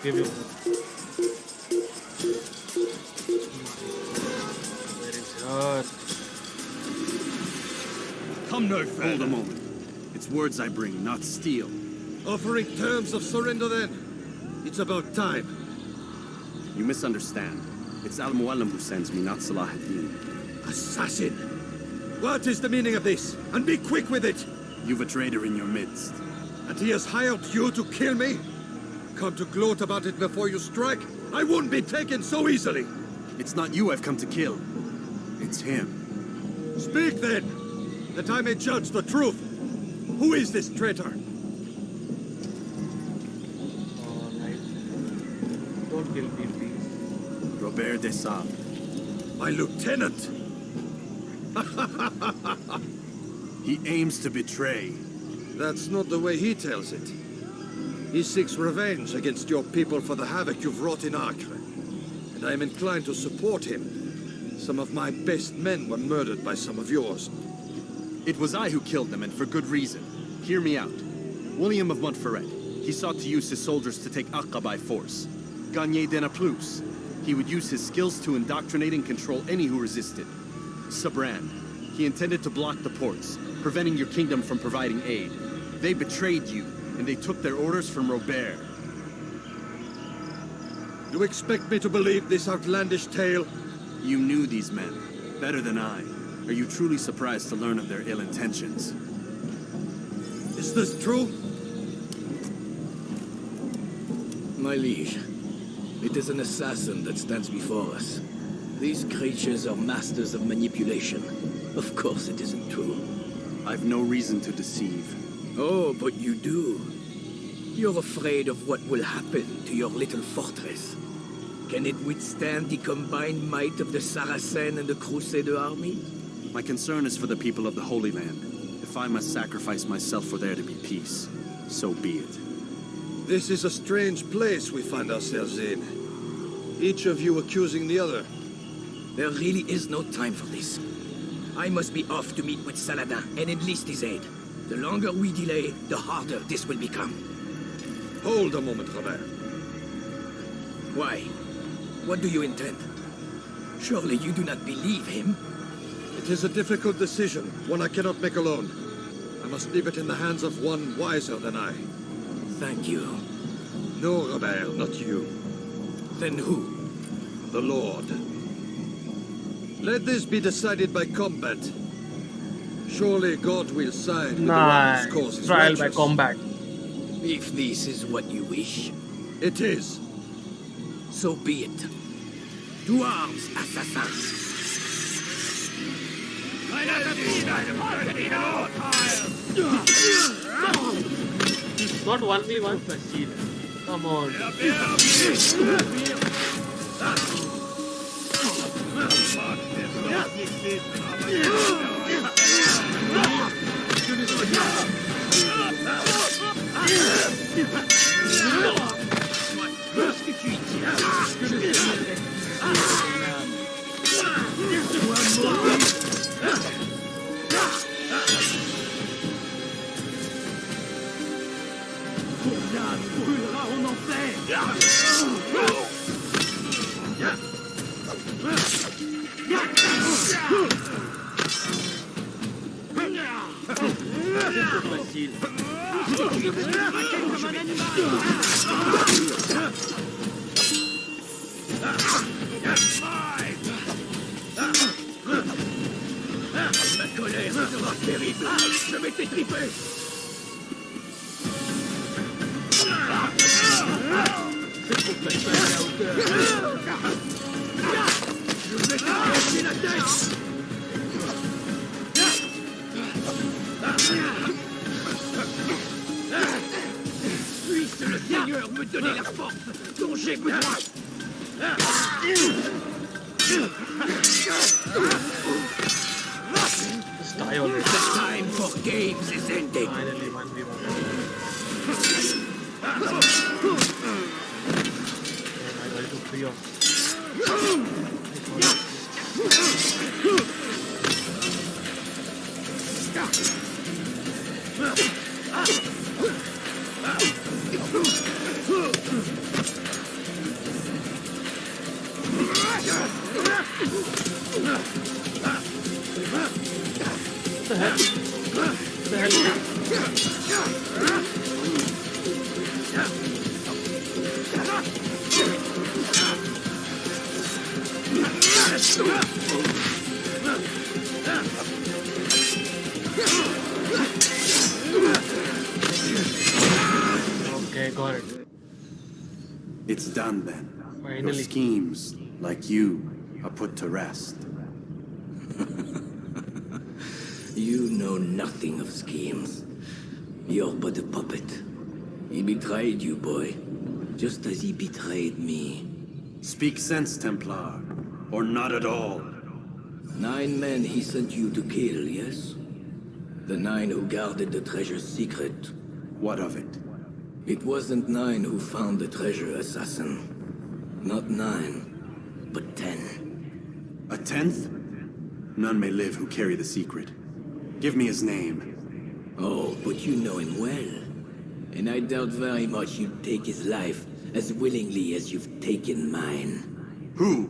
Give you. Where is your? Come no Hold further. a moment. It's words I bring, not steel. Offering terms of surrender then. It's about time. You misunderstand. It's Al-Mualim who sends me, not Salah ad-Din. Assassin! What is the meaning of this? And be quick with it! You've a traitor in your midst. And he has hired you to kill me? Come to gloat about it before you strike? I won't be taken so easily! It's not you I've come to kill. It's him. Speak then, that I may judge the truth. Who is this traitor? Don't kill me, please. Robert de Sable. My lieutenant! He aims to betray. That's not the way he tells it. He seeks revenge against your people for the havoc you've wrought in Acre. And I am inclined to support him. Some of my best men were murdered by some of yours. It was I who killed them, and for good reason. Hear me out. William of Montferrat. He sought to use his soldiers to take Acre by force. Gagné de Naplouse. He would use his skills to indoctrinate and control any who resisted. Sabran. He intended to block the ports, preventing your kingdom from providing aid. They betrayed you, and they took their orders from Robert. You expect me to believe this outlandish tale? You knew these men, better than I. Are you truly surprised to learn of their ill intentions? Is this true? My liege, it is an assassin that stands before us. These creatures are masters of manipulation. Of course it isn't true. I've no reason to deceive. Oh, but you do. You're afraid of what will happen to your little fortress. Can it withstand the combined might of the Saracen and the Crusader army? My concern is for the people of the Holy Land. If I must sacrifice myself for there to be peace, so be it. This is a strange place we find ourselves in. Each of you accusing the other. There really is no time for this. I must be off to meet with Saladin and enlist his aid. The longer we delay, the harder this will become. Hold a moment, Robert. Why? What do you intend? Surely you do not believe him? It is a difficult decision, one I cannot make alone. I must leave it in the hands of one wiser than I. Thank you. No, Robert, not you. Then who? The Lord. Let this be decided by combat. Surely God will side with the one Nice. whose cause is Trial by righteous. combat. If this is what you wish, It is. so be it. To arms, assassins! Not 1v1 plus shield. Come on. Ma colère sera terrible. Je vais t'étriper. C'est pour passer à la hauteur. Je vais te casser la tête. Puisse le Seigneur me donner la force dont j'ai besoin. Just die already. The time for games is ending. Finally 1v1. I got to free off. What the heck? What the hell? Okay, got it. It's done then. Your Finally. schemes, like you, are put to rest. You know nothing of schemes. You're but a puppet. He betrayed you, boy. Just as he betrayed me. Speak sense, Templar. Or not at all. 9 men he sent you to kill, yes? The 9 who guarded the treasure's secret. What of it? It wasn't 9 who found the treasure, assassin. Not 9, but 10. A 10th? None may live who carry the secret. Give me his name. Oh, but you know him well. And I doubt very much you'd take his life as willingly as you've taken mine. Who?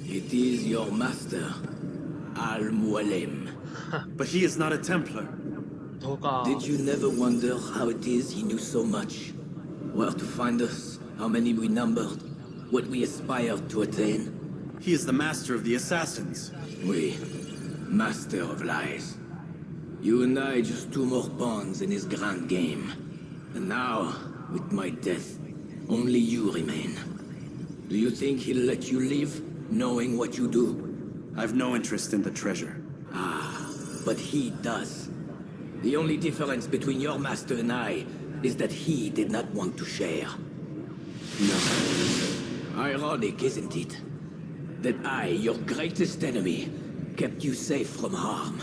It is your master, Al-Mualim. But he is not a Templar. Dhoka. Did you never wonder how it is he knew so much? Where to find us, how many we numbered, what we aspired to attain? He is the master of the assassins. We, master of lies. You and I just 2 more pawns in his grand game. And now, with my death, only you remain. Do you think he'll let you live, knowing what you do? I've no interest in the treasure. Ah, but he does. The only difference between your master and I is that he did not want to share. No. Ironic, isn't it? That I, your greatest enemy, kept you safe from harm.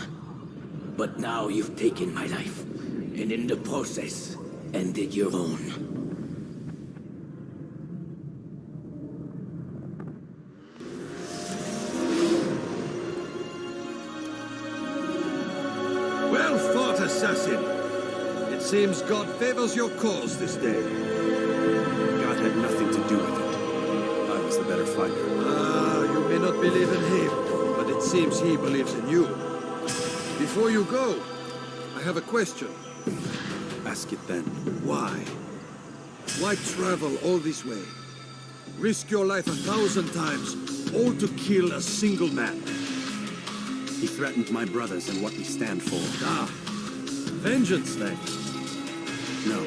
But now you've taken my life, and in the process, ended your own. Well fought, assassin. It seems God favors your cause this day. God had nothing to do with it. a better fighter. Ah, you may not believe in him, but it seems he believes in you. Before you go, I have a question. Ask it then. Why? Why travel all this way? Risk your life 1,000 times, all to kill a single man. He threatened my brothers and what we stand for. Ah, vengeance then. No,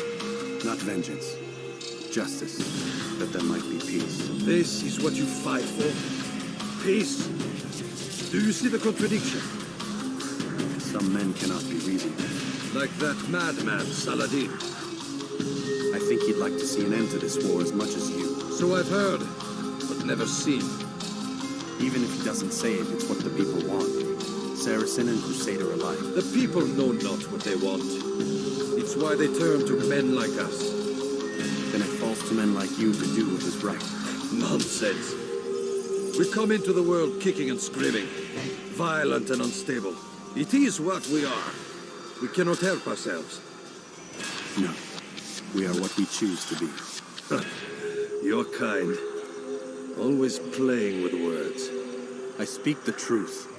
not vengeance. Justice, that there might be peace. This is what you fight for? Peace? Do you see the contradiction? Some men cannot be reasoned. Like that madman, Saladin. I think he'd like to see an end to this war as much as you. So I've heard, but never seen. Even if he doesn't say it, it's what the people want. Saracen and Crusader alike. The people know not what they want. It's why they turn to men like us. Then it falls to men like you to do what is right. Nonsense. We come into the world kicking and screaming, violent and unstable. It is what we are. We cannot help ourselves. No. We are what we choose to be. Your kind. Always playing with words. I speak the truth.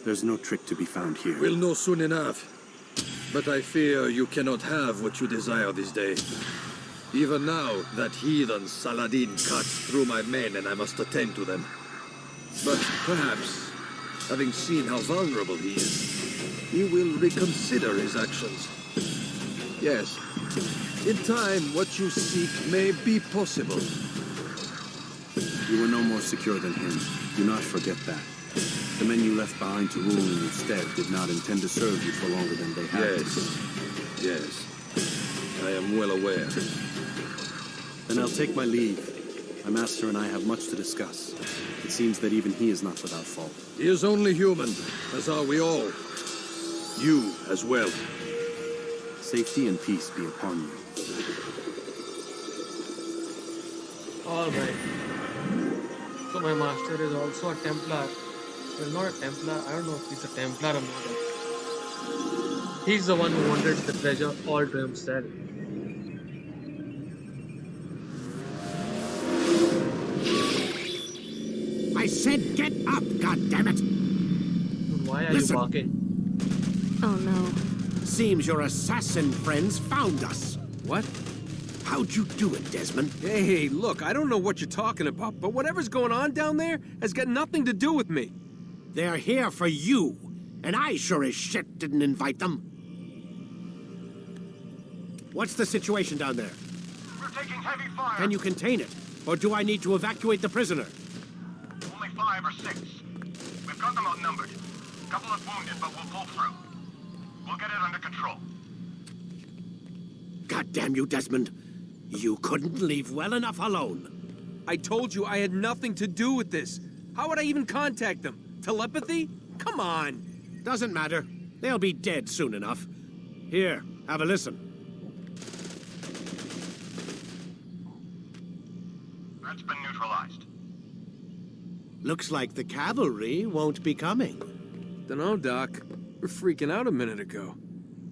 There's no trick to be found here. We'll know soon enough. But I fear you cannot have what you desire this day. Even now, that heathen Saladin cuts through my men and I must attend to them. But perhaps, having seen how vulnerable he is, he will reconsider his actions. Yes, in time, what you seek may be possible. You were no more secure than him. Do not forget that. The men you left behind to rule in your stead did not intend to serve you for longer than they had to. Yes. I am well aware. Then I'll take my leave. My master and I have much to discuss. It seems that even he is not without fault. He is only human, as are we all. You as well. Safety and peace be upon you. Alright. So my master is also a Templar. Well, not a Templar. I don't know if he's a Templar or not. He's the one who wanted the treasure all to himself. I said get up, goddammit! Dude, why are Listen. you barking? Oh no. Seems your assassin friends found us. What? How'd you do it, Desmond? Hey, look, I don't know what you're talking about, but whatever's going on down there has got nothing to do with me. They're here for you, and I sure as shit didn't invite them. What's the situation down there? We're taking heavy fire. Can you contain it? Or do I need to evacuate the prisoner? Only 5 or 6. We've got them outnumbered. Couple of wounded, but we'll pull through. We'll get it under control. God damn you, Desmond. You couldn't leave well enough alone. I told you I had nothing to do with this. How would I even contact them? Telepathy? Come on. Doesn't matter. They'll be dead soon enough. Here, have a listen. That's been neutralized. Looks like the cavalry won't be coming. Dunno, Doc. We're freaking out a minute ago.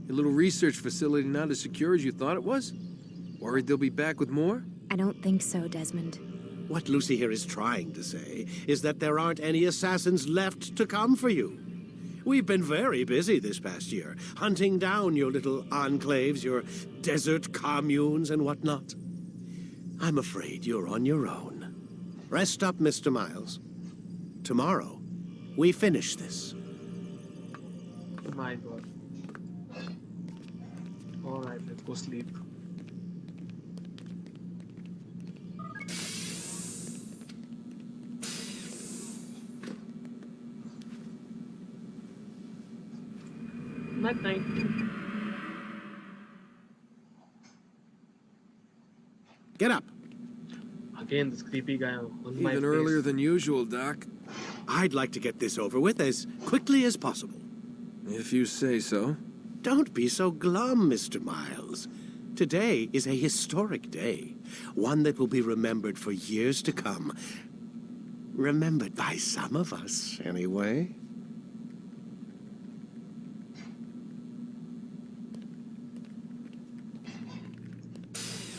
Your little research facility not as secure as you thought it was? Worried they'll be back with more? I don't think so, Desmond. What Lucy here is trying to say is that there aren't any assassins left to come for you. We've been very busy this past year, hunting down your little enclaves, your desert communes and whatnot. I'm afraid you're on your own. Rest up, Mr. Miles. Tomorrow, we finish this. My god. Alright, let's go sleep. Night night. Get up. Again, this creepy guy on my Even face. earlier than usual, Doc. I'd like to get this over with as quickly as possible. If you say so. Don't be so glum, Mr. Miles. Today is a historic day, one that will be remembered for years to come. Remembered by some of us, anyway.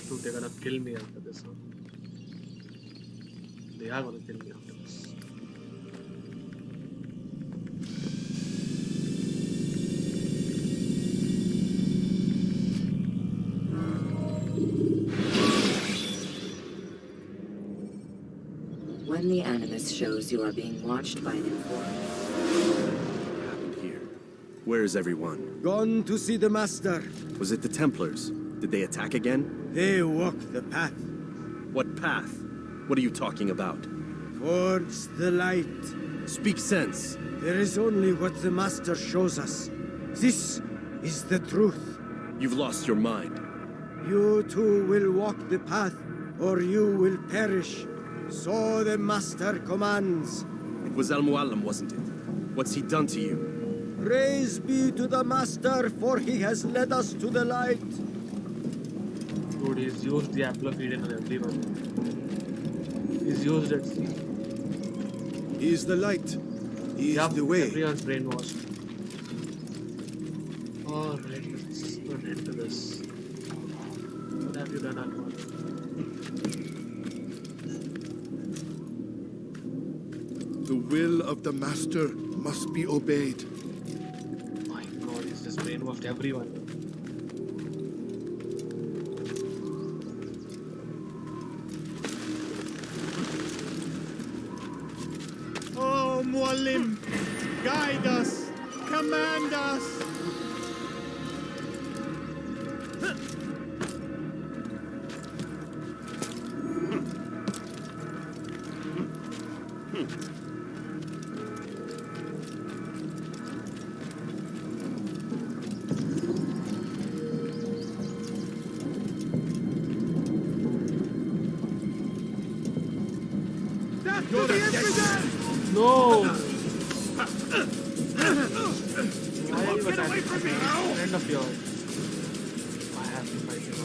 Dude, they're gonna kill me after this, huh? They are gonna kill me after this. When the Animus shows you are being watched by an informant. What happened here? Where is everyone? Gone to see the Master. Was it the Templars? Did they attack again? They walk the path. What path? What are you talking about? Towards the light. Speak sense. There is only what the Master shows us. This is the truth. You've lost your mind. You too will walk the path, or you will perish. So the Master commands. It was Al-Mualim, wasn't it? What's he done to you? Praise be to the Master, for he has led us to the light. Dude, he's used the apple of Eden on everyone. He's used it. He is the light. He is the way. Everyone's brainwashed. Alright, let's put an end to this. What have you done, Alpha? The will of the Master must be obeyed. My god, he's just brainwashed everyone. Oh, Mualim, guide us, command us. No! Why are you attacking me? Friend of yours. I have to fight him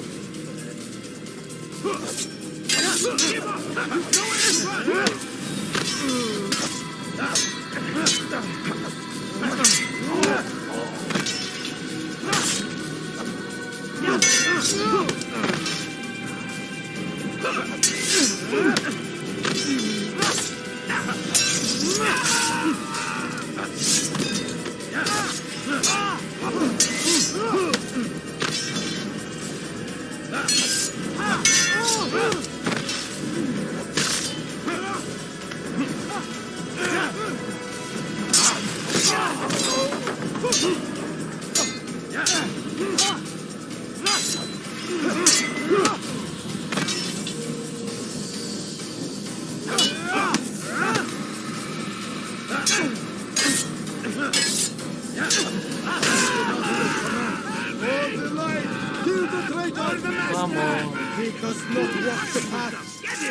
Come on. He does not walk the path.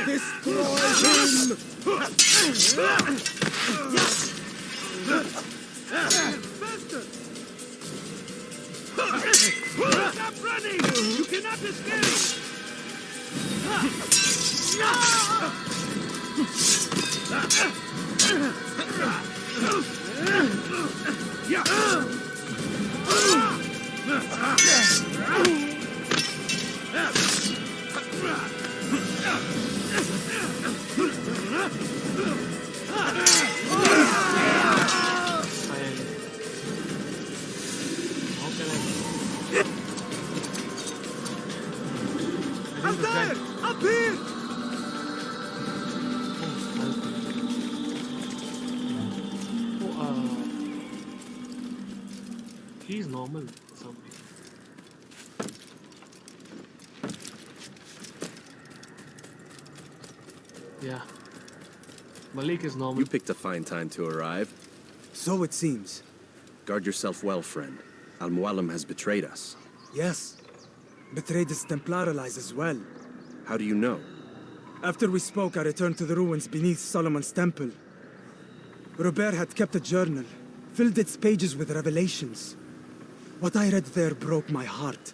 Destroy him. Stop running! You cannot escape! I'm there! Up here! He's normal for some reason. Yeah. Malik is normal. You picked a fine time to arrive. So it seems. Guard yourself well, friend. Al-Mualim has betrayed us. Yes. Betrayed his Templar allies as well. How do you know? After we spoke, I returned to the ruins beneath Solomon's temple. Robert had kept a journal, filled its pages with revelations. What I read there broke my heart.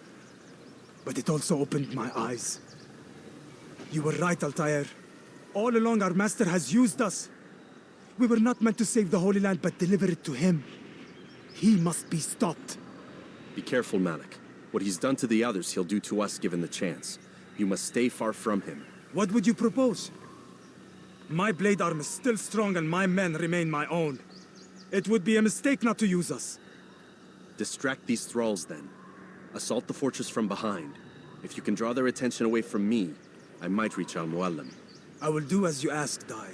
But it also opened my eyes. You were right, Altair. All along our master has used us. We were not meant to save the Holy Land, but deliver it to him. He must be stopped. Be careful, Malik. What he's done to the others, he'll do to us given the chance. You must stay far from him. What would you propose? My blade arm is still strong and my men remain my own. It would be a mistake not to use us. Distract these thralls, then. Assault the fortress from behind. If you can draw their attention away from me, I might reach Al-Mualim. I will do as you ask, Dai.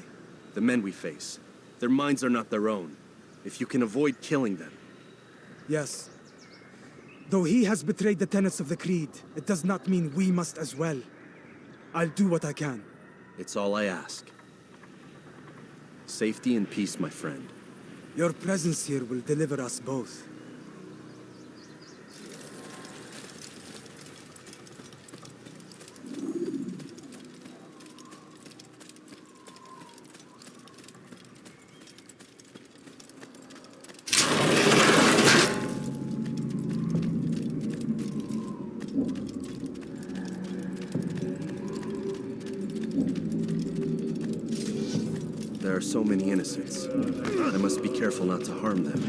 The men we face, their minds are not their own. If you can avoid killing them. Yes. Though he has betrayed the tenets of the Creed, it does not mean we must as well. I'll do what I can. It's all I ask. Safety and peace, my friend. Your presence here will deliver us both. There are so many innocents. I must be careful not to harm them.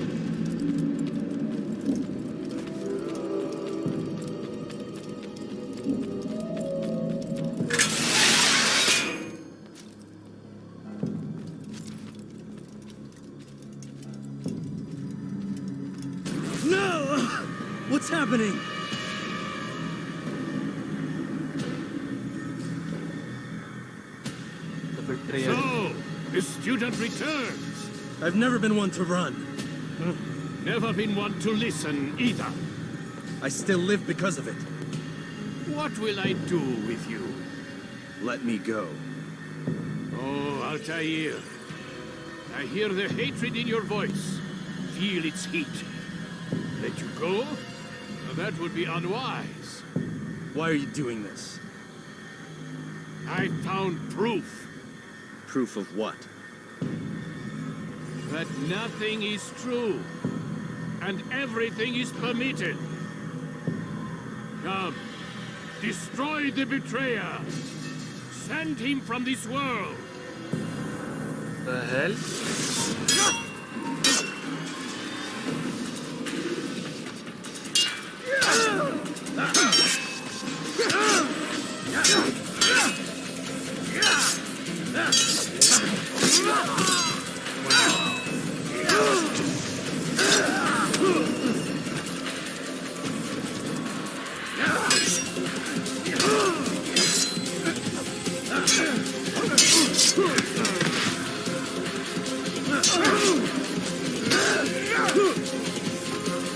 No! What's happening? The betrayal. So, the student returns. I've never been one to run. Never been one to listen either. I still live because of it. What will I do with you? Let me go. Oh, Altair. I hear the hatred in your voice. Feel its heat. Let you go? That would be unwise. Why are you doing this? I found proof Proof of what? that nothing is true, and everything is permitted. Come, destroy the betrayer. Send him from this world. The hell?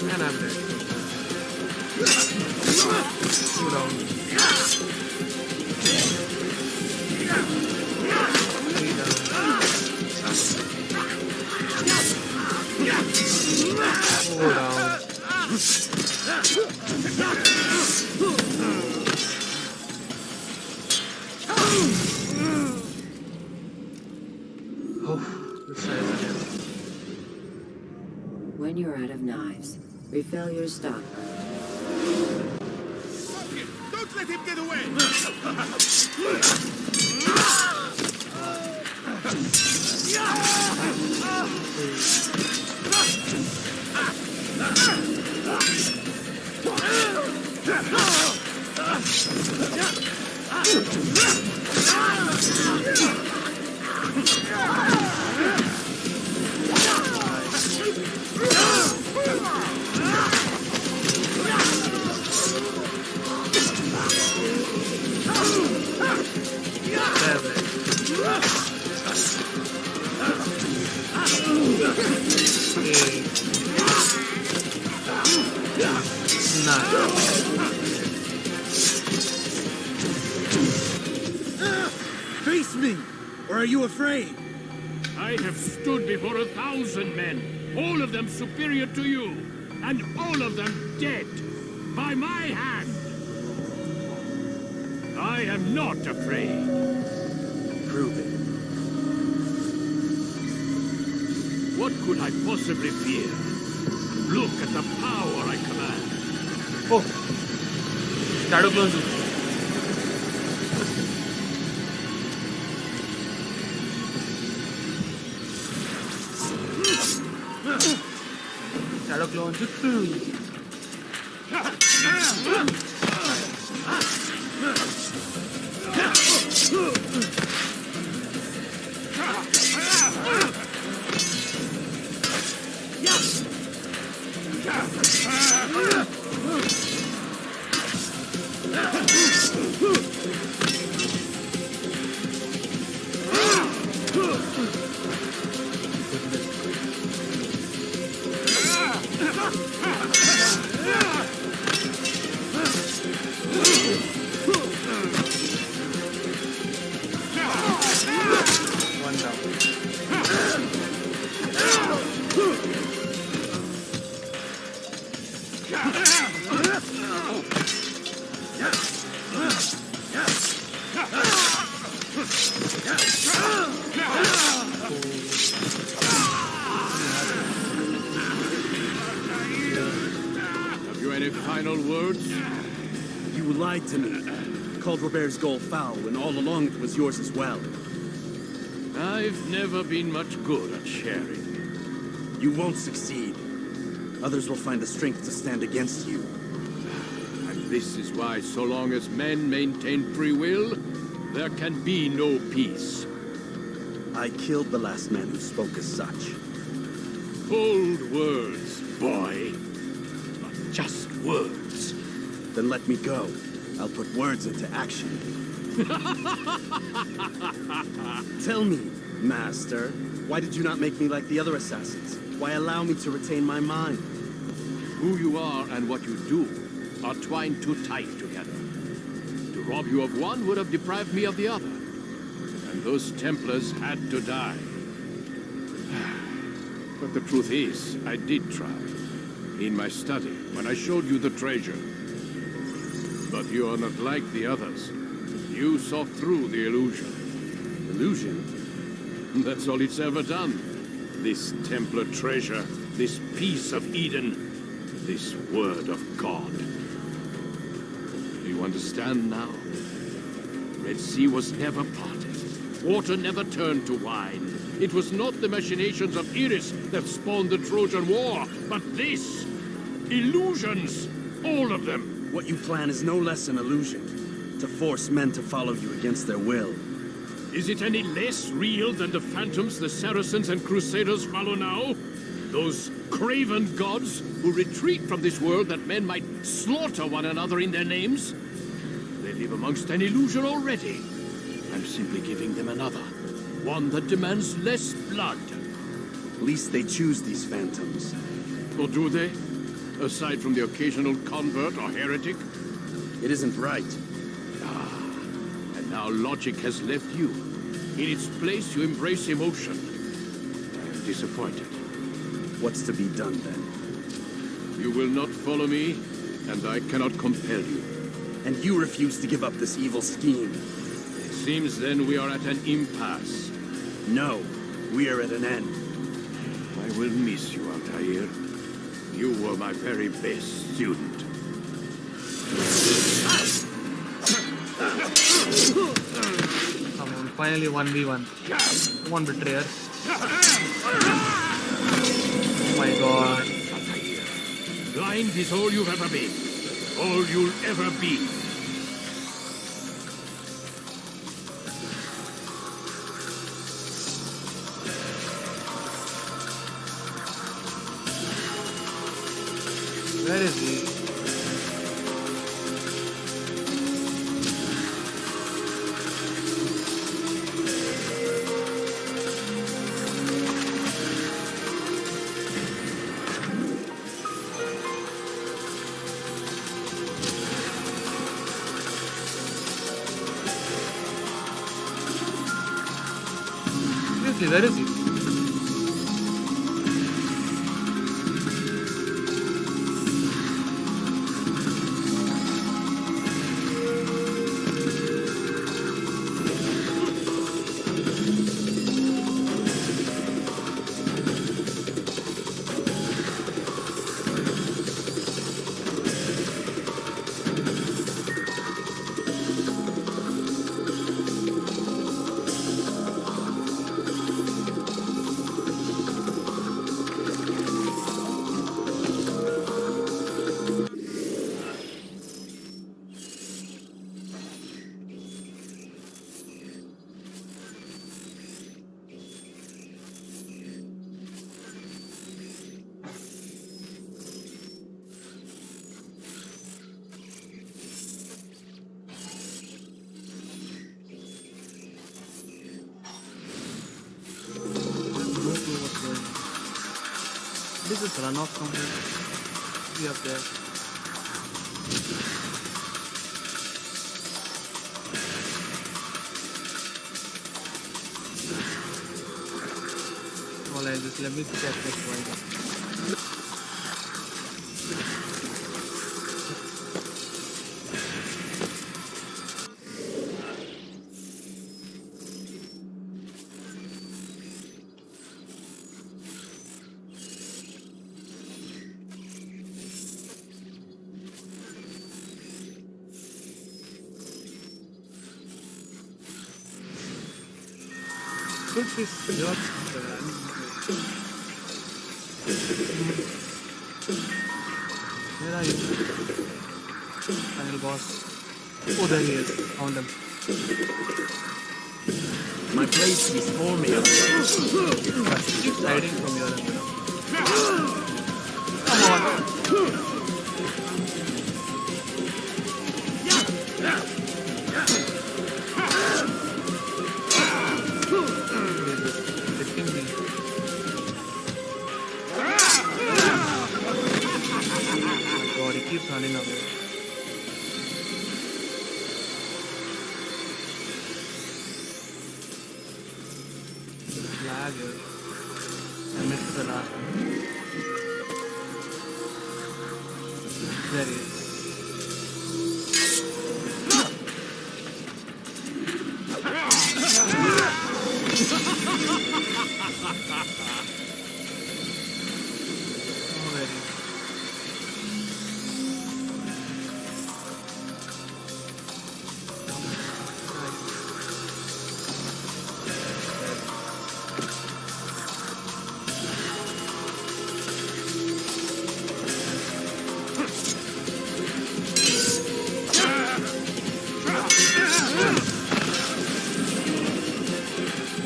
And I'm dead. Go down. Lay down. Go down. Oh, this is again. When you're out of knives, refill your stock. Don't let him get away! Face me! Or are you afraid? I have stood before 1,000 men, all of them superior to you, and all of them dead, by my hand. I am not afraid. Prove it. What could I possibly fear? Look at the power I command. Oh, shadow clones. Shadow clone jutsu. One down. Have you any final words? You lied to me. Called Robert's goal foul when all along it was yours as well. I've never been much good at sharing. You won't succeed. Others will find the strength to stand against you. And this is why, so long as men maintain free will, there can be no peace. I killed the last man who spoke as such. Bold words, boy. But just words. Then let me go. I'll put words into action. Tell me, Master, why did you not make me like the other assassins? Why allow me to retain my mind? Who you are and what you do are twined too tight together. To rob you of one would have deprived me of the other. And those Templars had to die. But the truth is, I did try. In my study, when I showed you the treasure. But you are not like the others. You saw through the illusion. Illusion? That's all it's ever done. This Templar treasure, this piece of Eden, this word of God. Do you understand now? Red Sea was never parted. Water never turned to wine. It was not the machinations of Iris that spawned the Trojan War, but this! Illusions! All of them! What you plan is no less an illusion. To force men to follow you against their will. Is it any less real than the phantoms the Saracens and Crusaders follow now? Those craven gods who retreat from this world that men might slaughter one another in their names? They live amongst an illusion already. I'm simply giving them another. One that demands less blood. At least they choose these phantoms. Or do they? Aside from the occasional convert or heretic? It isn't right. And now logic has left you. In its place, you embrace emotion. I am disappointed. What's to be done then? You will not follow me, and I cannot compel you. And you refuse to give up this evil scheme. It seems then we are at an impasse. No, we are at an end. I will miss you, Altair. You were my very best student. Come on, finally 1v1. Come on, betrayer. Oh my god. Blind is all you've ever been. All you'll ever be. Where is he? Seriously, where is he? This is runoff from here. be up there. Alright, just let me check this one. Put this job. Where are you? Final boss. Oh, there he is. Found him. My place is for me. Keep hiding from your end. Come on. Hitting me. Oh my God, he keeps running away. Lag here. I missed the last one. There he is. Already.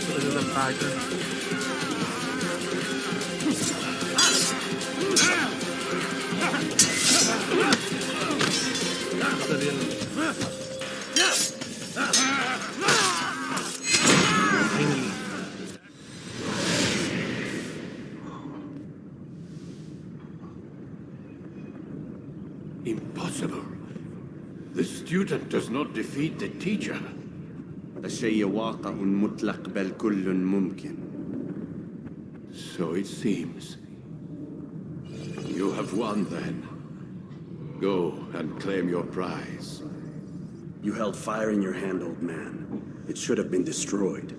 This is a pattern. It's a real. Finally. Impossible. The student does not defeat the teacher. الشيء واقع مطلق بل كل ممكن. So it seems. You have won then. Go and claim your prize. You held fire in your hand, old man. It should have been destroyed.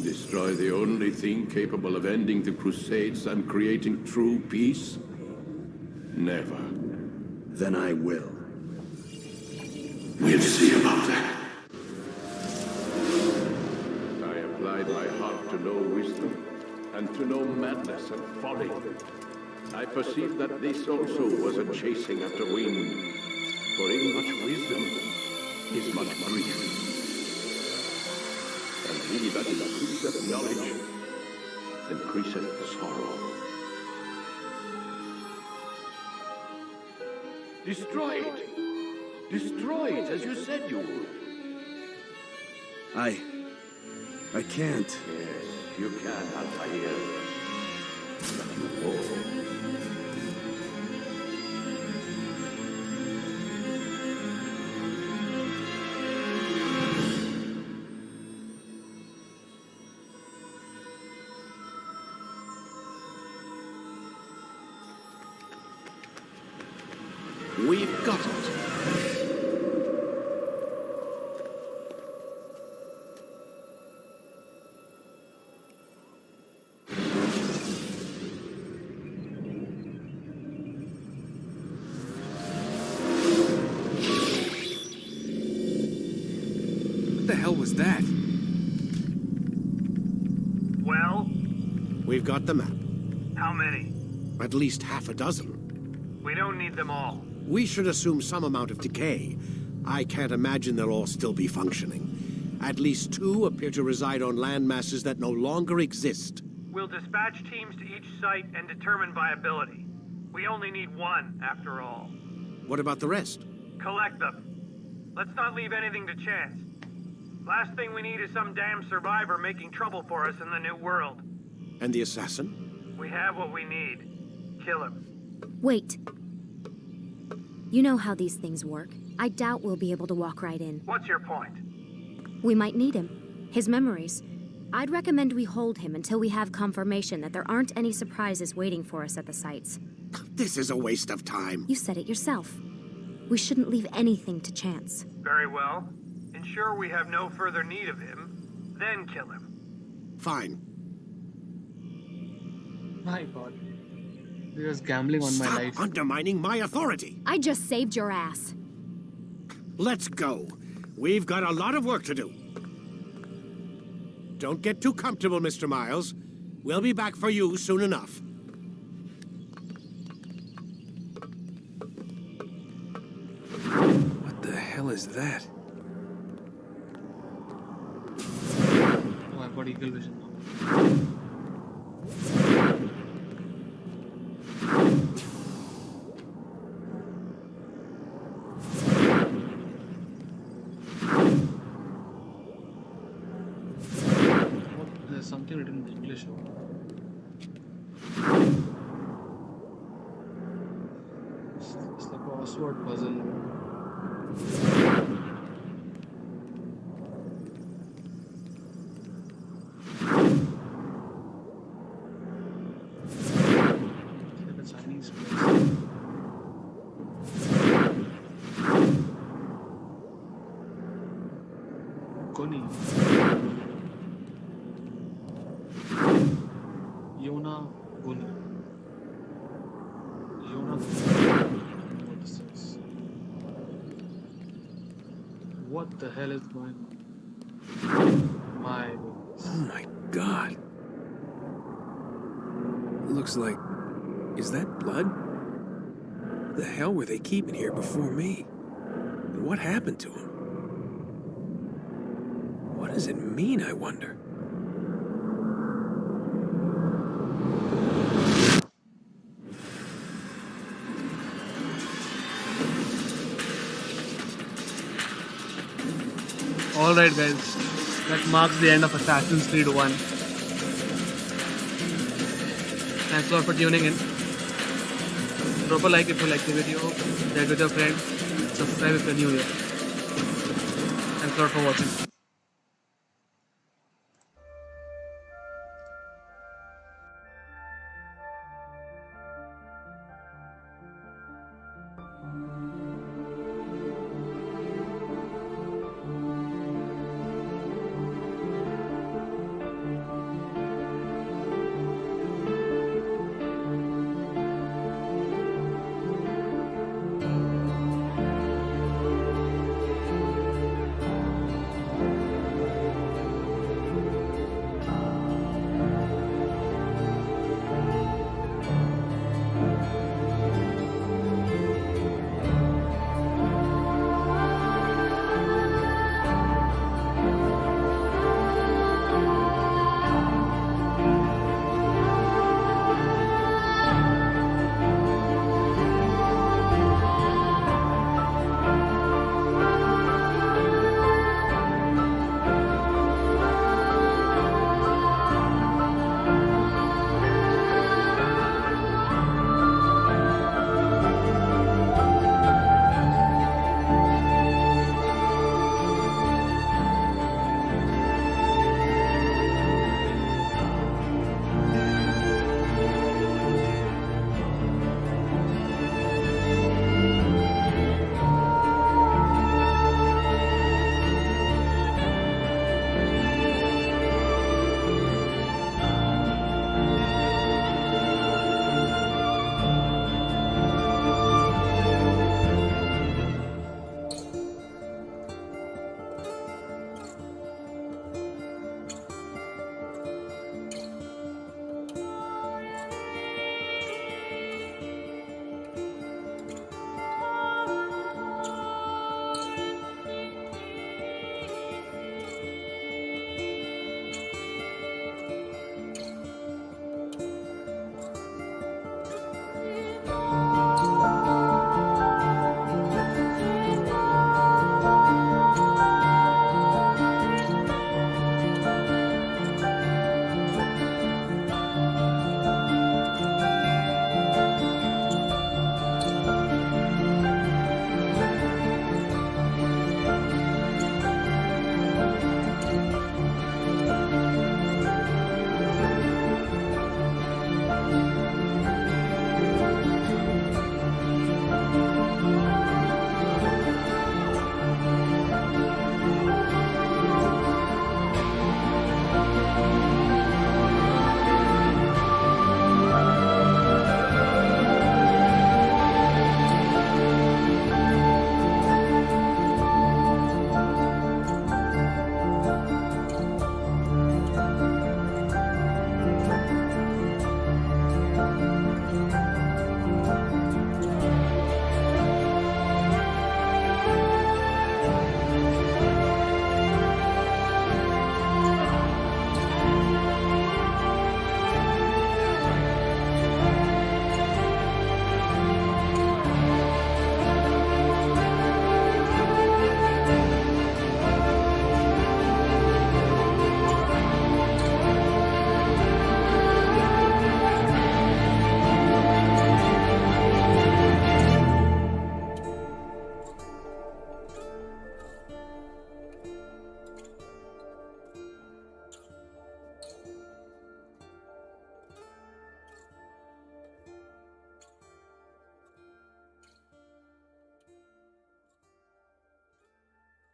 Destroy the only thing capable of ending the Crusades and creating true peace? Never. Then I will. We'll see about that. I applied my heart to know wisdom, and to know madness and folly. I perceived that this also was a chasing after wind, for in much wisdom is much grief. And he that increaseth knowledge increaseth sorrow. Destroy it! Destroy it as you said you would. I can't. Yes, you can, Altair. But you won't. We've got it. What the hell was that? Well, We've got the map. how many? At least half a dozen. We don't need them all. We should assume some amount of decay. I can't imagine they'll all still be functioning. At least 2 appear to reside on land masses that no longer exist. We'll dispatch teams to each site and determine viability. We only need 1, after all. What about the rest? Collect them. Let's not leave anything to chance. Last thing we need is some damn survivor making trouble for us in the new world. And the assassin? We have what we need. Kill him. Wait. You know how these things work. I doubt we'll be able to walk right in. What's your point? We might need him. His memories. I'd recommend we hold him until we have confirmation that there aren't any surprises waiting for us at the sites. This is a waste of time. You said it yourself. We shouldn't leave anything to chance. Very well. Ensure we have no further need of him, then kill him. Fine. My god. You're just gambling on my Stop life. undermining my authority. I just saved your ass. Let's go. We've got a lot of work to do. Don't get too comfortable, Mr. Miles. We'll be back for you soon enough. What the hell is that? Oh, I've got eagle vision now. There's something written in English. It's like a crossword puzzle. It's like a Chinese place. Goni. Yona Guni. Yona Guni. What is this? What the hell is going on? My goodness. Oh my god. Looks like... Is that blood? What the hell were they keeping here before me? And what happened to him? What does it mean, I wonder? Alright guys, that marks the end of Assassin's Creed 1. Thanks a lot for tuning in. Drop a like if you like the video, share it with your friends, subscribe if you're new here. Thanks a lot for watching.